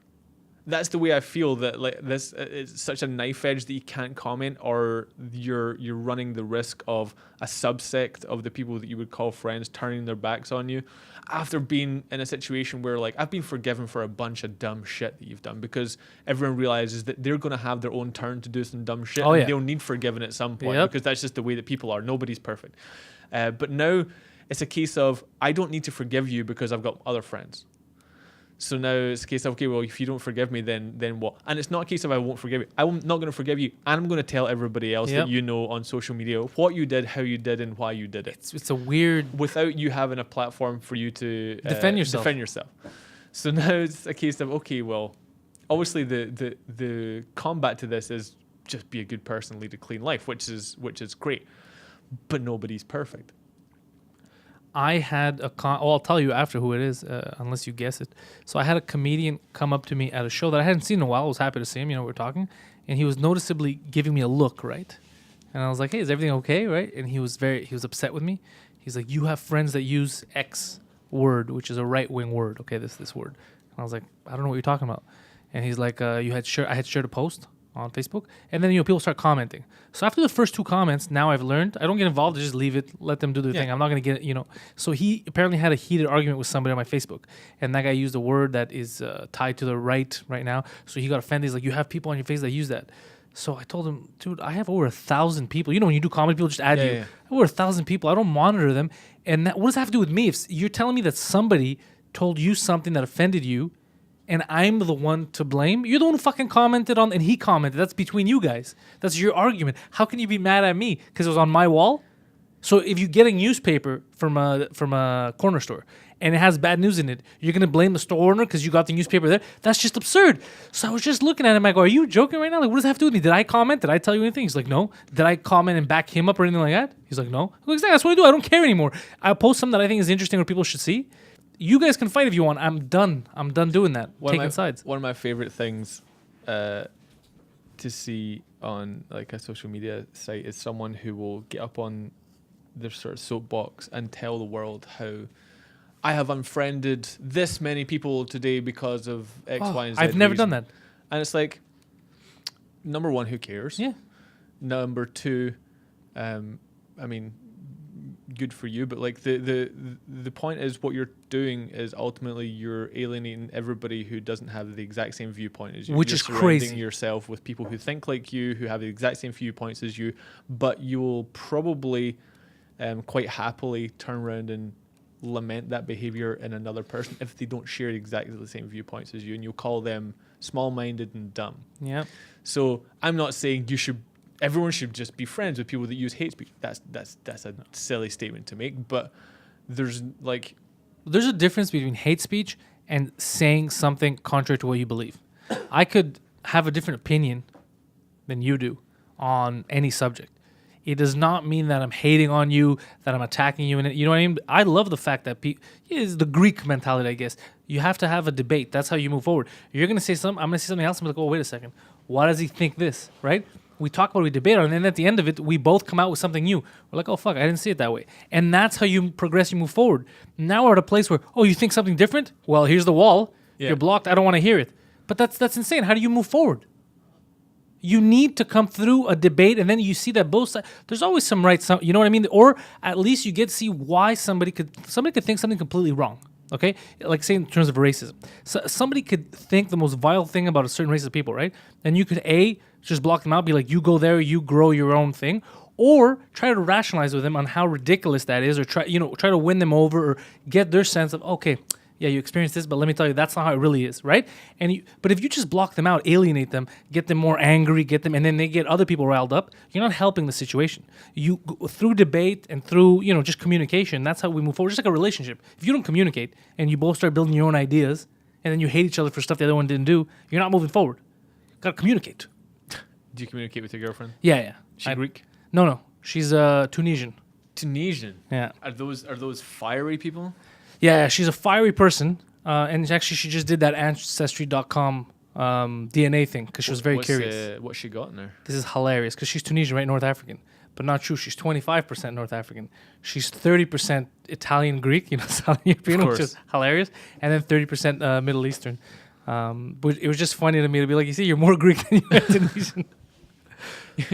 That's the way I feel, that like this is such a knife edge that you can't comment, or you're running the risk of a subsect of the people that you would call friends turning their backs on you after being in a situation where like I've been forgiven for a bunch of dumb shit that you've done, because everyone realizes that they're going to have their own turn to do some dumb shit. And they'll need forgiving at some point because that's just the way that people are. Nobody's perfect. But now it's a case of I don't need to forgive you because I've got other friends. So now it's a case of, okay, well, if you don't forgive me, then what? And it's not a case of I won't forgive you. I'm not going to forgive you. And I'm going to tell everybody else that you know on social media what you did, how you did, and why you did it. It's a weird... Without you having a platform for you to defend yourself. So now it's a case of, okay, well, obviously the combat to this is just be a good person, lead a clean life, which is great. But nobody's perfect. I had I'll tell you after who it is, unless you guess it. So I had a comedian come up to me at a show that I hadn't seen in a while. I was happy to see him. We were talking, and he was noticeably giving me a look, right? And I was like, "Hey, is everything okay?" Right? And he was upset with me. He's like, "You have friends that use X word, which is a right-wing word. Okay, this word." And I was like, "I don't know what you're talking about." And he's like, I had shared a post on Facebook, and then people start commenting. So after the first 2 comments, now I've learned I don't get involved. I just leave it, let them do their thing. I'm not gonna get So he apparently had a heated argument with somebody on my Facebook, and that guy used a word that is tied to the right now. So he got offended. He's like, "You have people on your face that use that." So I told him, "Dude, I have over 1,000 people. When you do comedy, people just add you. Yeah. Over 1,000 people. I don't monitor them. And what does that have to do with me? If you're telling me that somebody told you something that offended you, and I'm the one to blame, you're the one who fucking commented on, and he commented. That's between you guys. That's your argument. How can you be mad at me? Because it was on my wall? So if you get a newspaper from a corner store and it has bad news in it, you're going to blame the store owner because you got the newspaper there? That's just absurd. So I was just looking at him. I go, "Are you joking right now? Like, what does that have to do with me? Did I comment? Did I tell you anything?" He's like, "No." "Did I comment and back him up or anything like that?" He's like, "No." I go, "Exactly. That's what I do. I don't care anymore. I post something that I think is interesting or people should see. You guys can fight if you want. I'm done. I'm done doing that. Taking sides." One of my favorite things to see on like a social media site is someone who will get up on their sort of soapbox and tell the world how I have unfriended this many people today because of X, Y, and Z. I've never done that. And it's like, number one, who cares? Yeah. Number two, I mean, good for you, but like the point is what you're doing is ultimately you're alienating everybody who doesn't have the exact same viewpoint as you. Which is crazy. Surrounding yourself with people who think like you, who have the exact same viewpoints as you, but you will probably quite happily turn around and lament that behavior in another person if they don't share exactly the same viewpoints as you, and you'll call them small-minded and dumb. Yeah. So I'm not saying everyone should just be friends with people that use hate speech. That's a silly statement to make, but there's a difference between hate speech and saying something contrary to what you believe. I could have a different opinion than you do on any subject. It does not mean that I'm hating on you, that I'm attacking you. You know what I mean? I love the fact that it's the Greek mentality, I guess. You have to have a debate. That's how you move forward. You're going to say something, I'm going to say something else. I'm like, "Oh, wait a second. Why does he think this?" Right? We talk about it, we debate on it, and then at the end of it, we both come out with something new. We're like, "Oh, fuck, I didn't see it that way." And that's how you progress, you move forward. Now we're at a place where, "Oh, you think something different? Well, here's the wall. Yeah. You're blocked. I don't want to hear it." But that's insane. How do you move forward? You need to come through a debate, and then you see that both sides, there's always some right, you know what I mean? Or at least you get to see why somebody could think something completely wrong. Okay? Like say in terms of racism. So somebody could think the most vile thing about a certain race of people, right? And you could just block them out, be like, "You go there, you grow your own thing," or try to rationalize with them on how ridiculous that is, or try to win them over, or get their sense of, okay, yeah, you experienced this, but let me tell you, that's not how it really is, right? But if you just block them out, alienate them, get them more angry, and then they get other people riled up, you're not helping the situation. You through debate and through just communication, that's how we move forward. Just like a relationship. If you don't communicate and you both start building your own ideas, and then you hate each other for stuff the other one didn't do, you're not moving forward. Gotta communicate. Do you communicate with your girlfriend? Yeah. She Greek? No. She's Tunisian. Tunisian? Yeah. Are those fiery people? Yeah, she's a fiery person. And actually, she just did that Ancestry.com DNA thing because she was very curious. What's she got in there? This is hilarious because she's Tunisian, right? North African. But not true. She's 25% North African. She's 30% Italian Greek, South European, which is hilarious. And then 30% Middle Eastern. But it was just funny to me to be like, you see, you're more Greek than you are Tunisian.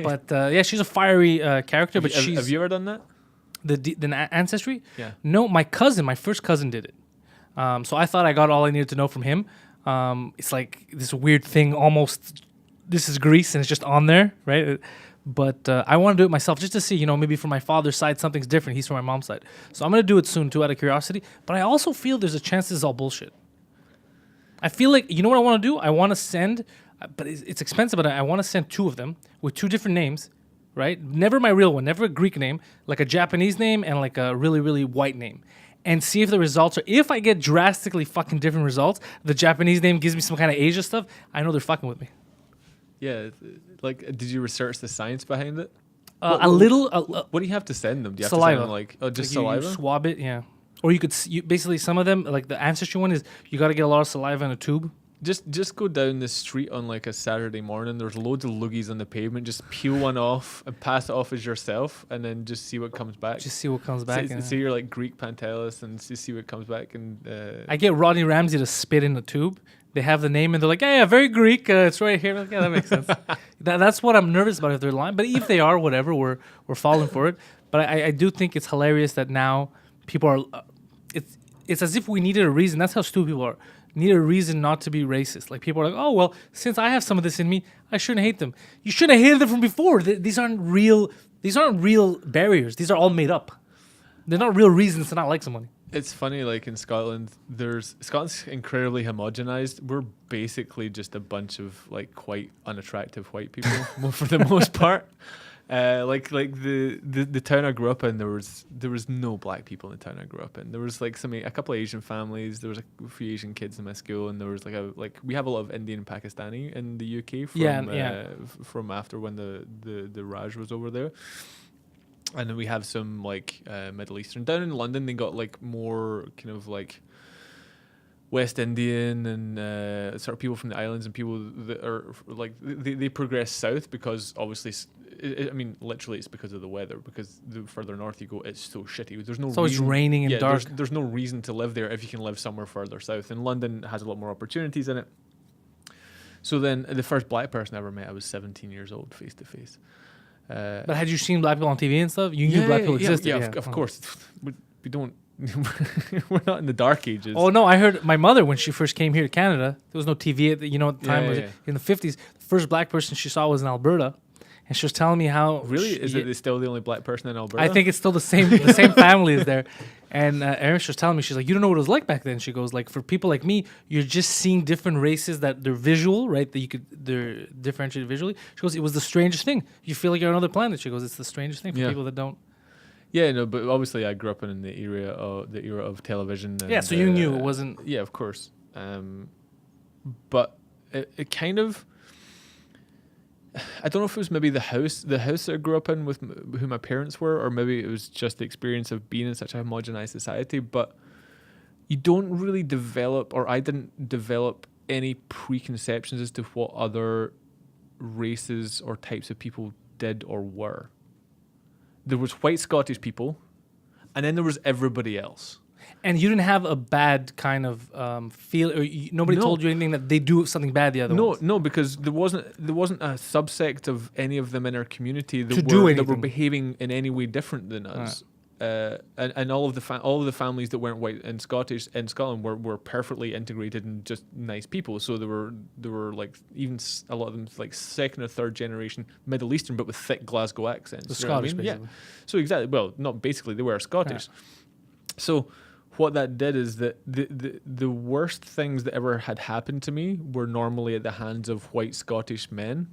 But she's a fiery character. Have you ever done that? The Ancestry? Yeah. No, my first cousin did it. So I thought I got all I needed to know from him. It's like this weird thing, almost, this is Greece and it's just on there, right? But I want to do it myself just to see, maybe from my father's side, something's different. He's from my mom's side. So I'm going to do it soon too, out of curiosity. But I also feel there's a chance this is all bullshit. I feel like, you know what I want to do? I want to send, but it's expensive, but I want to send 2 of them with 2 different names, right? Never my real one, never a Greek name, like a Japanese name and like a really, really white name. And see if the results are, if I get drastically fucking different results, the Japanese name gives me some kind of Asia stuff, I know they're fucking with me. Yeah, like, did you research the science behind it? A little. What do you have to send them? Do you have saliva. to send them just like saliva? You swab it, yeah. Or you could, basically some of them, like the ancestry one is, you got to get a lot of saliva in a tube. Just go down the street on like a Saturday morning. There's loads of loogies on the pavement. Just peel one off and pass it off as yourself, and then just see what comes back. Just see what comes back. Say you're like Greek Pantelis, and see what comes back. And I get Rodney Ramsey to spit in the tube. They have the name, and they're like, yeah, very Greek. It's right here. Like, yeah, that makes sense. That's what I'm nervous about if they're lying. But if they are, whatever, we're falling for it. But I do think it's hilarious that now people are. It's as if we needed a reason. That's how stupid people are. Need a reason not to be racist. Like, people are like, oh, well, since I have some of this in me, I shouldn't hate them. You shouldn't have hated them from before. These aren't real barriers. These are all made up. They're not real reasons to not like somebody. It's funny, like in Scotland, Scotland's incredibly homogenized. We're basically just a bunch of like quite unattractive white people for the most part. Like the town I grew up in, there was no black people in the town I grew up in. There was like a couple of Asian families. There was a few Asian kids in my school, and there was we have a lot of Indian and Pakistani in the UK from after when the Raj was over there. And then we have some Middle Eastern. Down in London, they got like more kind of like West Indian and sort of people from the islands, and people that are like they progress south because obviously, I mean, literally it's because of the weather. Because the further north you go, it's so shitty. There's no. It's always raining and dark. There's no reason to live there if you can live somewhere further south. And London has a lot more opportunities in it. So then, the first black person I ever met, I was 17 years old, face to face. But had you seen black people on TV and stuff? You knew black people existed. Yeah, of course. We don't. We're not in the dark ages. Oh no! I heard my mother when she first came here to Canada. There was no TV at the time. In the 50s. The first black person she saw was in Alberta, and she was telling me how. Really, is it still the only black person in Alberta? I think it's still the same. The same family is there. And Erin, she was telling me, she's like, you don't know what it was like back then. She goes, like, for people like me, you're just seeing different races that they're visual, right? That they're differentiated visually. She goes, it was the strangest thing. You feel like you're on another planet. She goes, it's the strangest thing for people that don't. Yeah, no, but obviously I grew up in the era of television. And, so you knew it wasn't. Yeah, of course. But it kind of. I don't know if it was maybe the house that I grew up in with who my parents were, or maybe it was just the experience of being in such a homogenized society. But you don't really develop, or I didn't develop any preconceptions as to what other races or types of people did or were. There was white Scottish people, and then there was everybody else. And you didn't have a bad kind of feel, or nobody told you anything that they do something bad the other ones? No, because there wasn't a subsect of any of them in our community that were behaving in any way different than us. Right. And all of the families that weren't white and Scottish in Scotland were perfectly integrated and just nice people. So there were like even a lot of them like second or third generation Middle Eastern, but with thick Glasgow accents. The Scottish, basically. Yeah. So exactly. Well, not basically, they were Scottish. Yeah. So what that did is that the worst things that ever had happened to me were normally at the hands of white Scottish men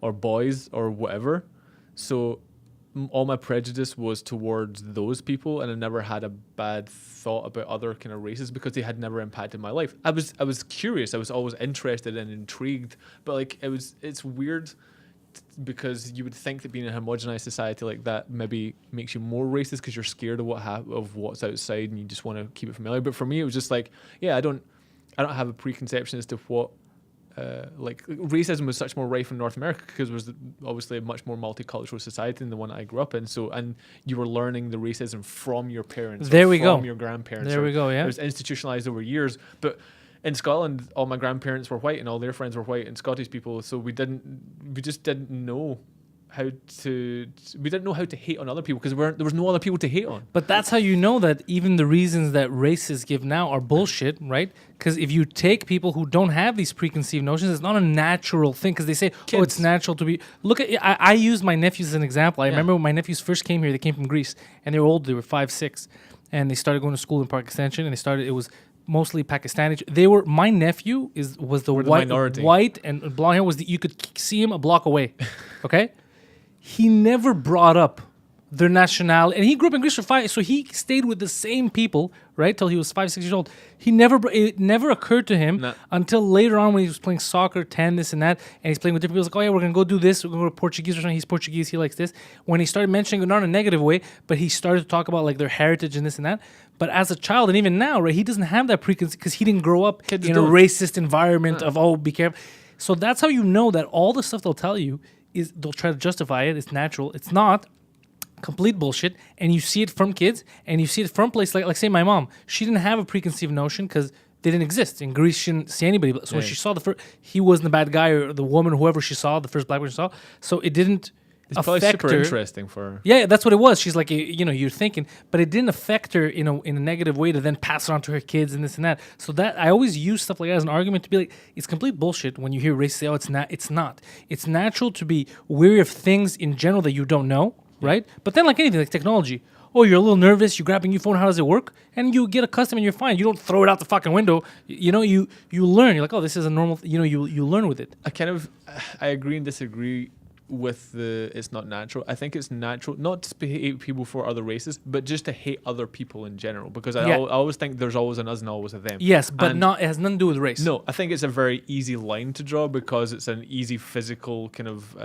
or boys or whatever. So all my prejudice was towards those people, and I never had a bad thought about other kind of races because they had never impacted my life. I was curious. I was always interested and intrigued, but like it's weird because you would think that being in a homogenized society like that maybe makes you more racist because you're scared of what's outside and you just want to keep it familiar. But for me, it was just like, I don't have a preconception as to what like racism was such more rife in North America because it was obviously a much more multicultural society than the one I grew up in. So, and you were learning the racism from your parents, from your grandparents. There we go. Yeah, it was institutionalized over years, but. In Scotland, all my grandparents were white and all their friends were white and Scottish people. So we just didn't know how to hate on other people because there was no other people to hate on. But that's how you know that even the reasons that racists give now are bullshit, right? Because if you take people who don't have these preconceived notions, it's not a natural thing because they say, kids. Oh, it's natural to be... Look at... I use my nephews as an example. I remember when my nephews first came here, they came from Greece and they were old, they were 5, 6. And they started going to school in Park Extension and it was mostly Pakistani. They were my nephew was the white and blonde hair you could see him a block away. Okay, he never brought up their nationality, and he grew up in Greece for 5, so he stayed with the same people, right, till he was 5, 6 years old. It never occurred to him until later on when he was playing soccer, tennis, and that, and he's playing with different people. He's like, oh yeah, we're gonna go do this. We're gonna go to Portuguese restaurant. He's Portuguese. He likes this. When he started mentioning it, not in a negative way, but he started to talk about like their heritage and this and that. But as a child, and even now, right, he doesn't have that preconceived because he didn't grow up in a racist environment of be careful. So that's how you know that all the stuff they'll tell you is they'll try to justify it. It's natural. It's not. Complete bullshit, and you see it from kids, and you see it from places like say my mom. She didn't have a preconceived notion because they didn't exist in Greece. She didn't see anybody. So when she saw the first, he wasn't the bad guy or the woman, whoever she saw, the first black person she saw. So it didn't affect super her. Interesting for her. Yeah, that's what it was. She's like, you're thinking, but it didn't affect her in a negative way to then pass it on to her kids and this and that. So that I always use stuff like that as an argument to be like, it's complete bullshit when you hear racists say, oh, it's not. It's not. It's natural to be wary of things in general that you don't know. Right? But then like anything, like technology. Oh, you're a little nervous, you're grabbing your phone, how does it work? And you get accustomed and you're fine. You don't throw it out the fucking window. You learn. You're like, oh, this is a normal, you learn with it. I agree and disagree with it's not natural. I think it's natural not to hate people for other races, but just to hate other people in general. Because I always think there's always an us and always a them. Yes, but it has nothing to do with race. No, I think it's a very easy line to draw because it's an easy physical kind of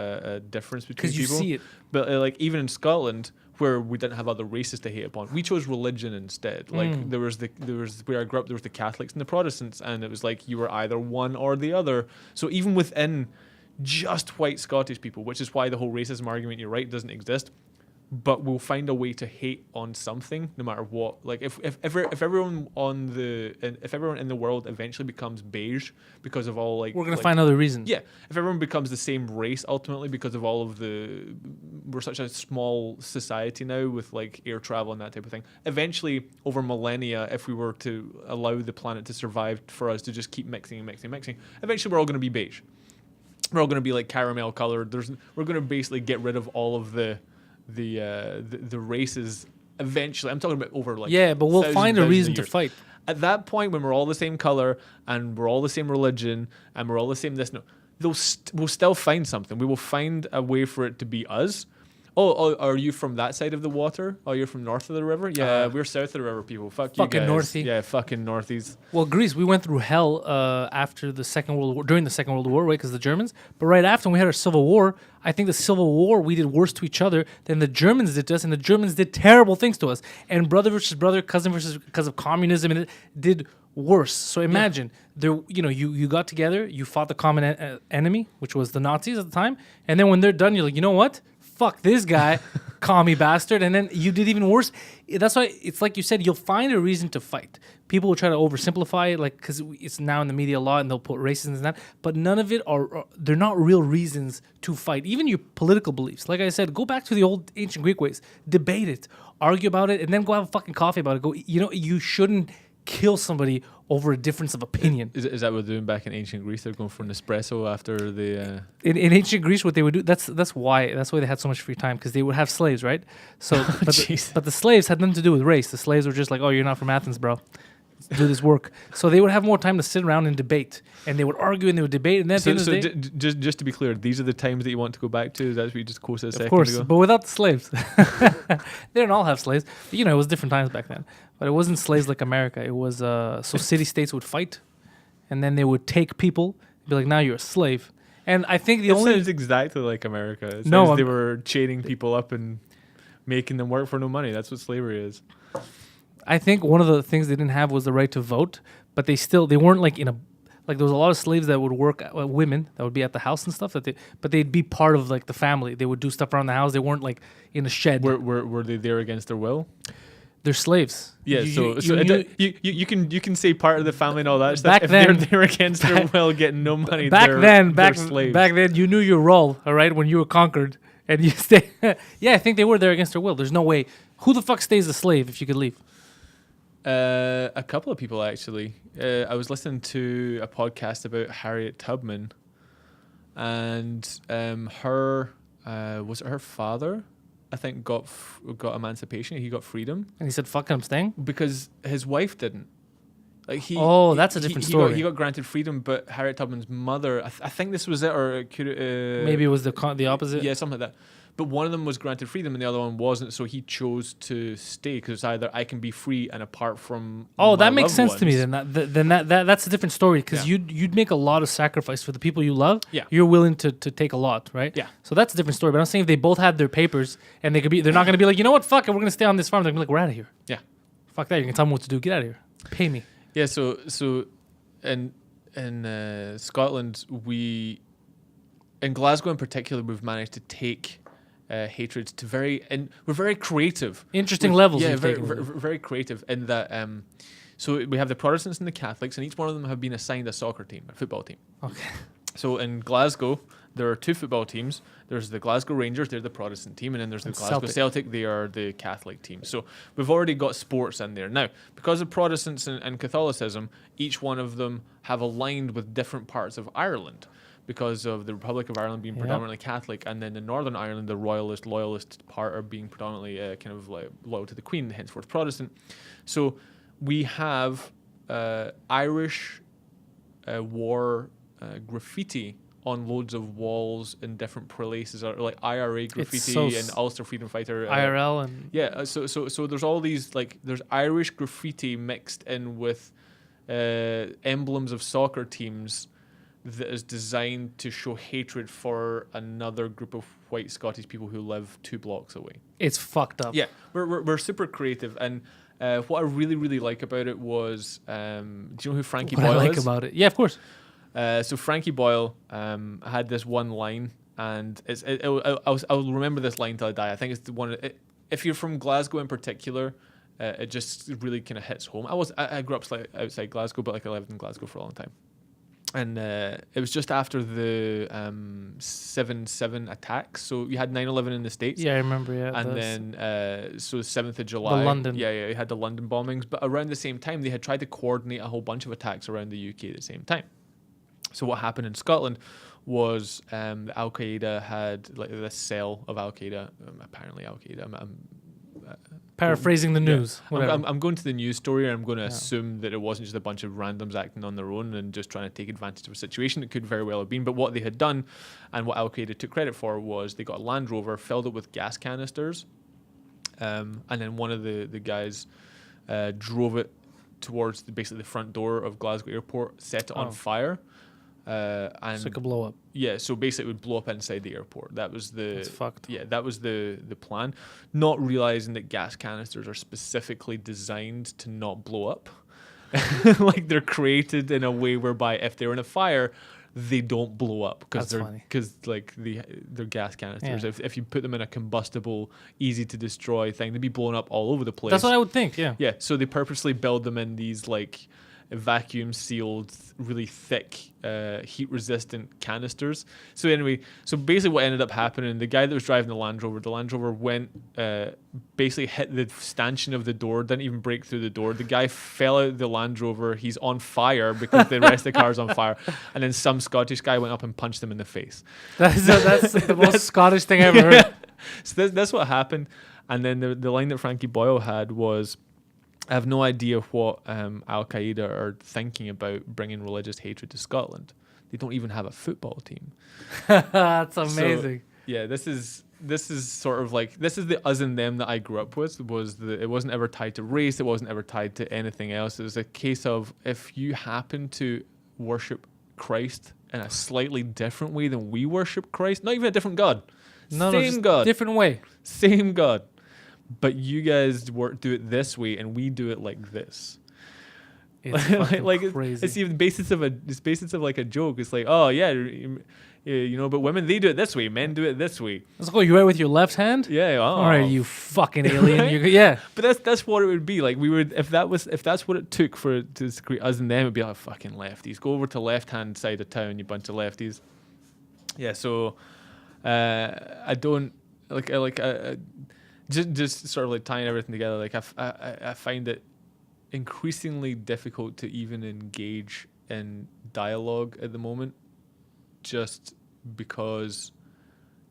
difference between people. Because you see it. But like even in Scotland, where we didn't have other races to hate upon, we chose religion instead. Like there was where I grew up, there was the Catholics and the Protestants, and it was like you were either one or the other. So even within just white Scottish people, which is why the whole racism argument, you're right, doesn't exist. But we'll find a way to hate on something, no matter what. Like if everyone in the world eventually becomes beige because of all we're gonna find other reasons. Yeah, if everyone becomes the same race ultimately because of all of we're such a small society now with like air travel and that type of thing. Eventually, over millennia, if we were to allow the planet to survive for us to just keep mixing, eventually we're all gonna be beige. We're all gonna be like caramel colored. We're gonna basically get rid of all of the races eventually. I'm talking about over but we'll find a reason to fight. At that point, when we're all the same color and we're all the same religion and we're all the same we'll still find something. We will find a way for it to be us. Oh, are you from that side of the water? Oh, you're from north of the river? Yeah, we're south of the river people. Fuck you guys. Fucking Northie. Yeah, fucking Northies. Well, Greece, we went through hell after the Second World War, during the Second World War, right, because the Germans. But right after, when we had our Civil War, I think the Civil War, we did worse to each other than the Germans did to us, and the Germans did terrible things to us. And brother versus brother, cousin versus, because of communism, and it did worse. So imagine, you got together, you fought the common enemy, which was the Nazis at the time, and then when they're done, you're like, you know what? Fuck this guy, commie bastard, and then you did even worse. That's why it's like you said, you'll find a reason to fight. People will try to oversimplify it, like because it's now in the media a lot, and they'll put racism and that. But none of it they're not real reasons to fight. Even your political beliefs, like I said, go back to the old ancient Greek ways, debate it, argue about it, and then go have a fucking coffee about it. You shouldn't kill somebody over a difference of opinion. Is that what they're doing back in ancient Greece? They're going for an espresso after the... In ancient Greece, what they would do, that's why they had so much free time, because they would have slaves, right? So, but the slaves had nothing to do with race. The slaves were just like, oh, you're not from Athens, bro. Let's do this work. So they would have more time to sit around and debate, and they would argue and they would debate. And then just to be clear, these are the times that you want to go back to. That's what you just quoted a second ago. Of course, but without the slaves. They didn't all have slaves. But, it was different times back then. But it wasn't slaves like America. It was so city-states would fight, and then they would take people, be like, now you're a slave. And I think it sounds exactly like America. It sounds they were chaining people up and making them work for no money. That's what slavery is. I think one of the things they didn't have was the right to vote, but they weren't like there was a lot of slaves that would work, women that would be at the house and stuff, but they'd be part of like the family. They would do stuff around the house. They weren't like in a shed. Were they there against their will? They're slaves. Yeah, you can say part of the family and all that stuff. If they're there against their will, getting no money. Back then, you knew your role. All right, when you were conquered, and you stay. Yeah, I think they were there against their will. There's no way. Who the fuck stays a slave if you could leave? A couple of people actually. I was listening to a podcast about Harriet Tubman, and her was it her father? I think got emancipation. He got freedom, and he said, "Fuck, I'm staying," because his wife didn't. Like that's a different story. He got granted freedom, but Harriet Tubman's mother, I think this was it, or it could, maybe it was the opposite. Yeah, something like that. But one of them was granted freedom and the other one wasn't, so he chose to stay because it's either I can be free and apart from. Oh, that makes sense ones. to me. Then that's a different story because you'd make a lot of sacrifice for the people you love. Yeah, you're willing to take a lot, right? Yeah. So that's a different story. But I'm saying if they both had their papers and they're not going to be like, you know what, fuck it, we're going to stay on this farm. They're going to be like, we're out of here. Yeah. Fuck that. You can tell me what to do. Get out of here. Pay me. Yeah. So in Scotland, in Glasgow in particular, we've managed to take hatred to we're very creative. Interesting levels. Yeah, very creative in that. So we have the Protestants and the Catholics, and each one of them have been assigned a soccer team, a football team. Okay. So in Glasgow, there are two football teams. There's the Glasgow Rangers, they're the Protestant team, and then there's the Glasgow Celtic, they are the Catholic team. So we've already got sports in there. Now, because of Protestants and Catholicism, each one of them have aligned with different parts of Ireland, because of the Republic of Ireland being predominantly Catholic, and then in Northern Ireland, the loyalist part are being predominantly kind of like loyal to the Queen, henceforth Protestant. So we have Irish war graffiti on loads of walls in different places, or like IRA graffiti and Ulster Freedom Fighter IRL and so there's all these, like, there's Irish graffiti mixed in with emblems of soccer teams that is designed to show hatred for another group of white Scottish people who live 2 blocks away. It's fucked up. Yeah, we're super creative, and what I really like about it was, do you know who Frankie Boyle is? What I like about it, yeah, of course. So Frankie Boyle had this one line, and I'll remember this line till I die. I think it's the one. If you're from Glasgow in particular, it just really kind of hits home. I grew up slightly outside Glasgow, but like I lived in Glasgow for a long time. And it was just after the 7/7 attacks. So you had 9/11 in the States. Yeah, I remember, yeah. And then, so 7th of July. The London. Yeah, you had the London bombings. But around the same time, they had tried to coordinate a whole bunch of attacks around the UK at the same time. So what happened in Scotland was Al Qaeda had like this cell of Al Qaeda. Apparently, Al Qaeda. Paraphrasing the news. Yeah. I'm going to the news story, and I'm going to assume that it wasn't just a bunch of randoms acting on their own and just trying to take advantage of a situation. It could very well have been. But what they had done, and what Al Qaeda took credit for, was they got a Land Rover, filled it with gas canisters, and then one of the guys drove it towards basically the front door of Glasgow Airport, set it on fire. And so it could blow up. Yeah, so basically it would blow up inside the airport. That was That's fucked. Yeah, that was the plan. Not realizing that gas canisters are specifically designed to not blow up. Like they're created in a way whereby if they're in a fire, they don't blow up because they're gas canisters. Yeah. If you put them in a combustible, easy to destroy thing, they'd be blown up all over the place. That's what I would think. Yeah. Yeah. So they purposely build them in these like vacuum sealed, really thick, heat resistant canisters. So anyway, so basically what ended up happening, the guy that was driving the Land Rover went, basically hit the stanchion of the door, didn't even break through the door. The guy fell out of the Land Rover. He's on fire because the rest of the car's on fire. And then some Scottish guy went up and punched him in the face. That's the most Scottish thing I've ever heard. So that's what happened. And then the line that Frankie Boyle had was, I have no idea what Al Qaeda are thinking about bringing religious hatred to Scotland. They don't even have a football team. That's amazing. So, yeah, this is sort of like, this is the us and them that I grew up with. It wasn't ever tied to race. It wasn't ever tied to anything else. It was a case of, if you happen to worship Christ in a slightly different way than we worship Christ, not even a different God, same God, different way, same God. But you guys do it this way, and we do it like this. It's like crazy. It's even basis of like a joke. It's like, oh yeah, but women, they do it this way. Men do it this way. Let's go. You write with your left hand. Yeah. Oh. All right, you fucking alien. Right? Yeah. But that's what it would be like. We would if that's what it took for it to create us and them. It'd be like, fucking lefties. Go over to left hand side of town, you bunch of lefties. Yeah. So, I don't like. Just sort of like tying everything together, like I find it increasingly difficult to even engage in dialogue at the moment, just because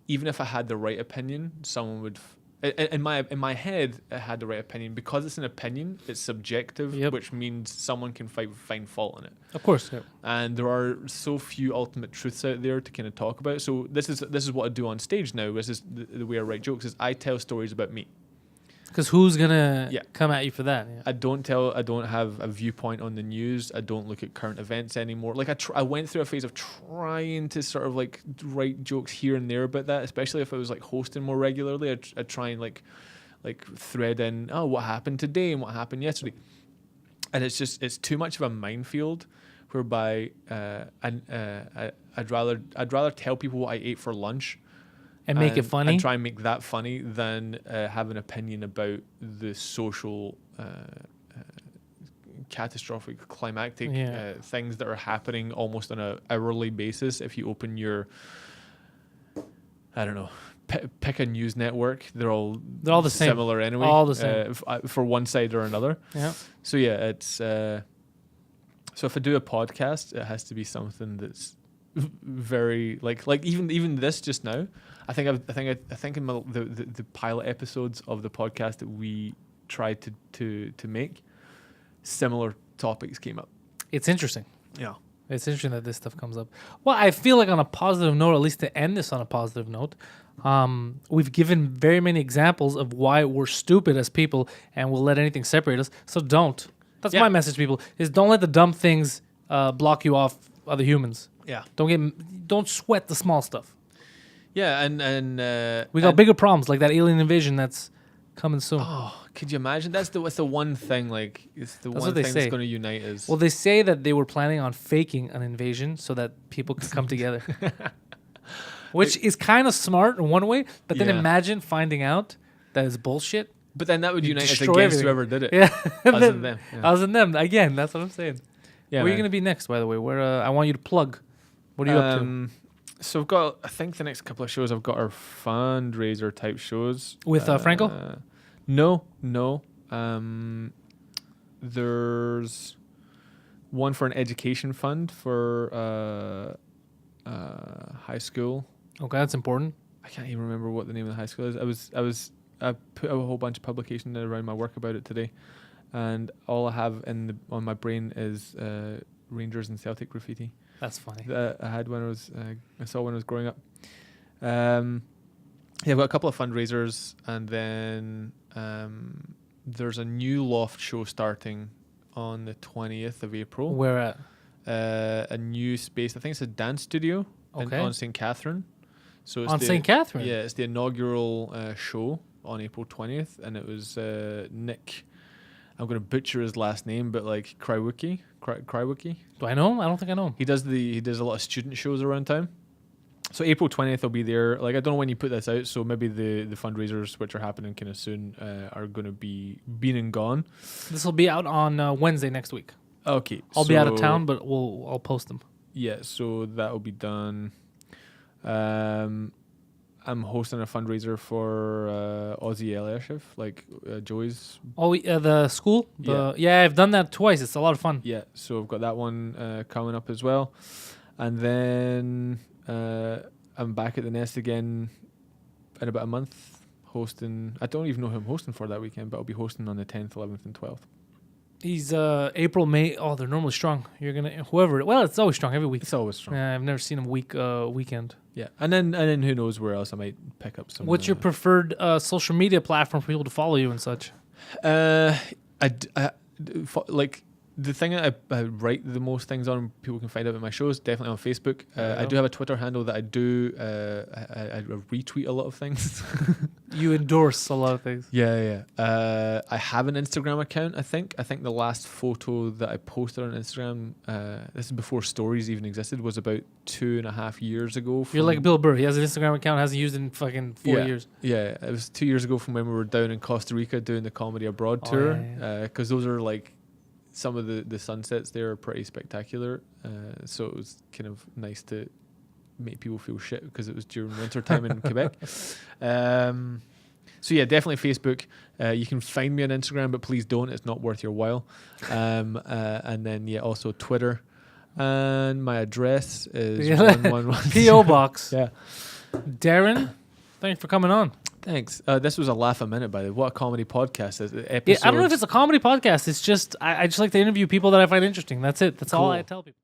even if I had the right opinion, someone would in my head, it had the right opinion. Because it's an opinion, it's subjective, which means someone can find fault in it. Of course. Yep. And there are so few ultimate truths out there to kind of talk about. So this is what I do on stage now. This is the way I write jokes. Is I tell stories about me. Because who's gonna come at you for that? Yeah. I don't have a viewpoint on the news. I don't look at current events anymore. Like I went through a phase of trying to sort of like write jokes here and there about that, especially if I was like hosting more regularly. I'd try and like thread in, what happened today and what happened yesterday. And it's too much of a minefield, whereby I'd rather tell people what I ate for lunch. And make it funny? And try and make that funny than have an opinion about the social, catastrophic, climactic things that are happening almost on an hourly basis. If you open your, I don't know, pick a news network, they're all the same. Similar anyway. All the same. For one side or another. Yeah. So yeah, it's... so if I do a podcast, it has to be something that's very like even this just now. I think in the pilot episodes of the podcast that we tried to make, similar topics came up. It's interesting. Yeah. It's interesting that this stuff comes up. Well, I feel like on a positive note, at least to end this on a positive note, we've given very many examples of why we're stupid as people and we'll let anything separate us. So don't. That's my message to people, is don't let the dumb things block you off other humans. Yeah. Don't sweat the small stuff. Yeah, and we got bigger problems like that alien invasion that's coming soon. Oh, could you imagine? That's the one thing. Like, it's the one thing that's going to unite us. Well, they say that they were planning on faking an invasion so that people could come together, which is kind of smart in one way. But then imagine finding out that it's bullshit. But then that would unite us against everything. Whoever did it. Yeah, us and them. Yeah. Us and them. Again, that's what I'm saying. Yeah. Where are you going to be next, by the way? Where I want you to plug. What are you up to? So I've got, I think the next couple of shows, I've got our fundraiser type shows. With Franco? No. There's one for an education fund for high school. Okay, that's important. I can't even remember what the name of the high school is. I put out a whole bunch of publications around my work about it today, and all I have on my brain is Rangers and Celtic graffiti. That's funny. That I had when I saw when I was growing up. I've got a couple of fundraisers, and then there's a new loft show starting on the 20th of April. Where at? A new space. I think it's a dance studio on St. Catherine. So it's on St. Catherine? Yeah, it's the inaugural show on April 20th, and it was Nick. I'm going to butcher his last name, but like Krywicki. Do I know him? I don't think I know him. He does a lot of student shows around town. So April 20th will be there. Like, I don't know when you put this out, so maybe the fundraisers, which are happening kind of soon, are going to be been and gone. This will be out on Wednesday next week. Okay. I'll be out of town, but I'll post them. Yeah, so that will be done. I'm hosting a fundraiser for Aussie LSF, like Joey's. Oh, the school? Yeah, I've done that twice. It's a lot of fun. Yeah, so I've got that one coming up as well. And then I'm back at the Nest again in about a month, hosting. I don't even know who I'm hosting for that weekend, but I'll be hosting on the 10th, 11th, and 12th. He's April, May. Oh, they're normally strong. You're gonna whoever. Well, it's always strong every week. It's always strong. Yeah, I've never seen them weekend. Yeah, and then who knows where else I might pick up some. What's your preferred social media platform for people to follow you and such? Like the thing that I write the most things on, people can find out about my shows, definitely on Facebook. I do have a Twitter handle that I do. I retweet a lot of things. You endorse a lot of things. Yeah. I have an Instagram account. I think the last photo that I posted on Instagram, this is before stories even existed, was about 2.5 years ago. You're like Bill Burr. He has an Instagram account, hasn't used it in fucking 4 years. Yeah, it was 2 years ago from when we were down in Costa Rica doing the Comedy Abroad tour. Because those are like, some of the sunsets there are pretty spectacular. So it was kind of nice to make people feel shit because it was during winter time in Quebec. So yeah, definitely Facebook. You can find me on Instagram, but please don't. It's not worth your while. And then also Twitter. And my address is 111 P.O. Box. Yeah. Darren, thanks for coming on. Thanks. This was a laugh a minute, by the way. What a comedy podcast is it? Yeah, I don't know if it's a comedy podcast. It's just I just like to interview people that I find interesting. That's it. That's all I tell people.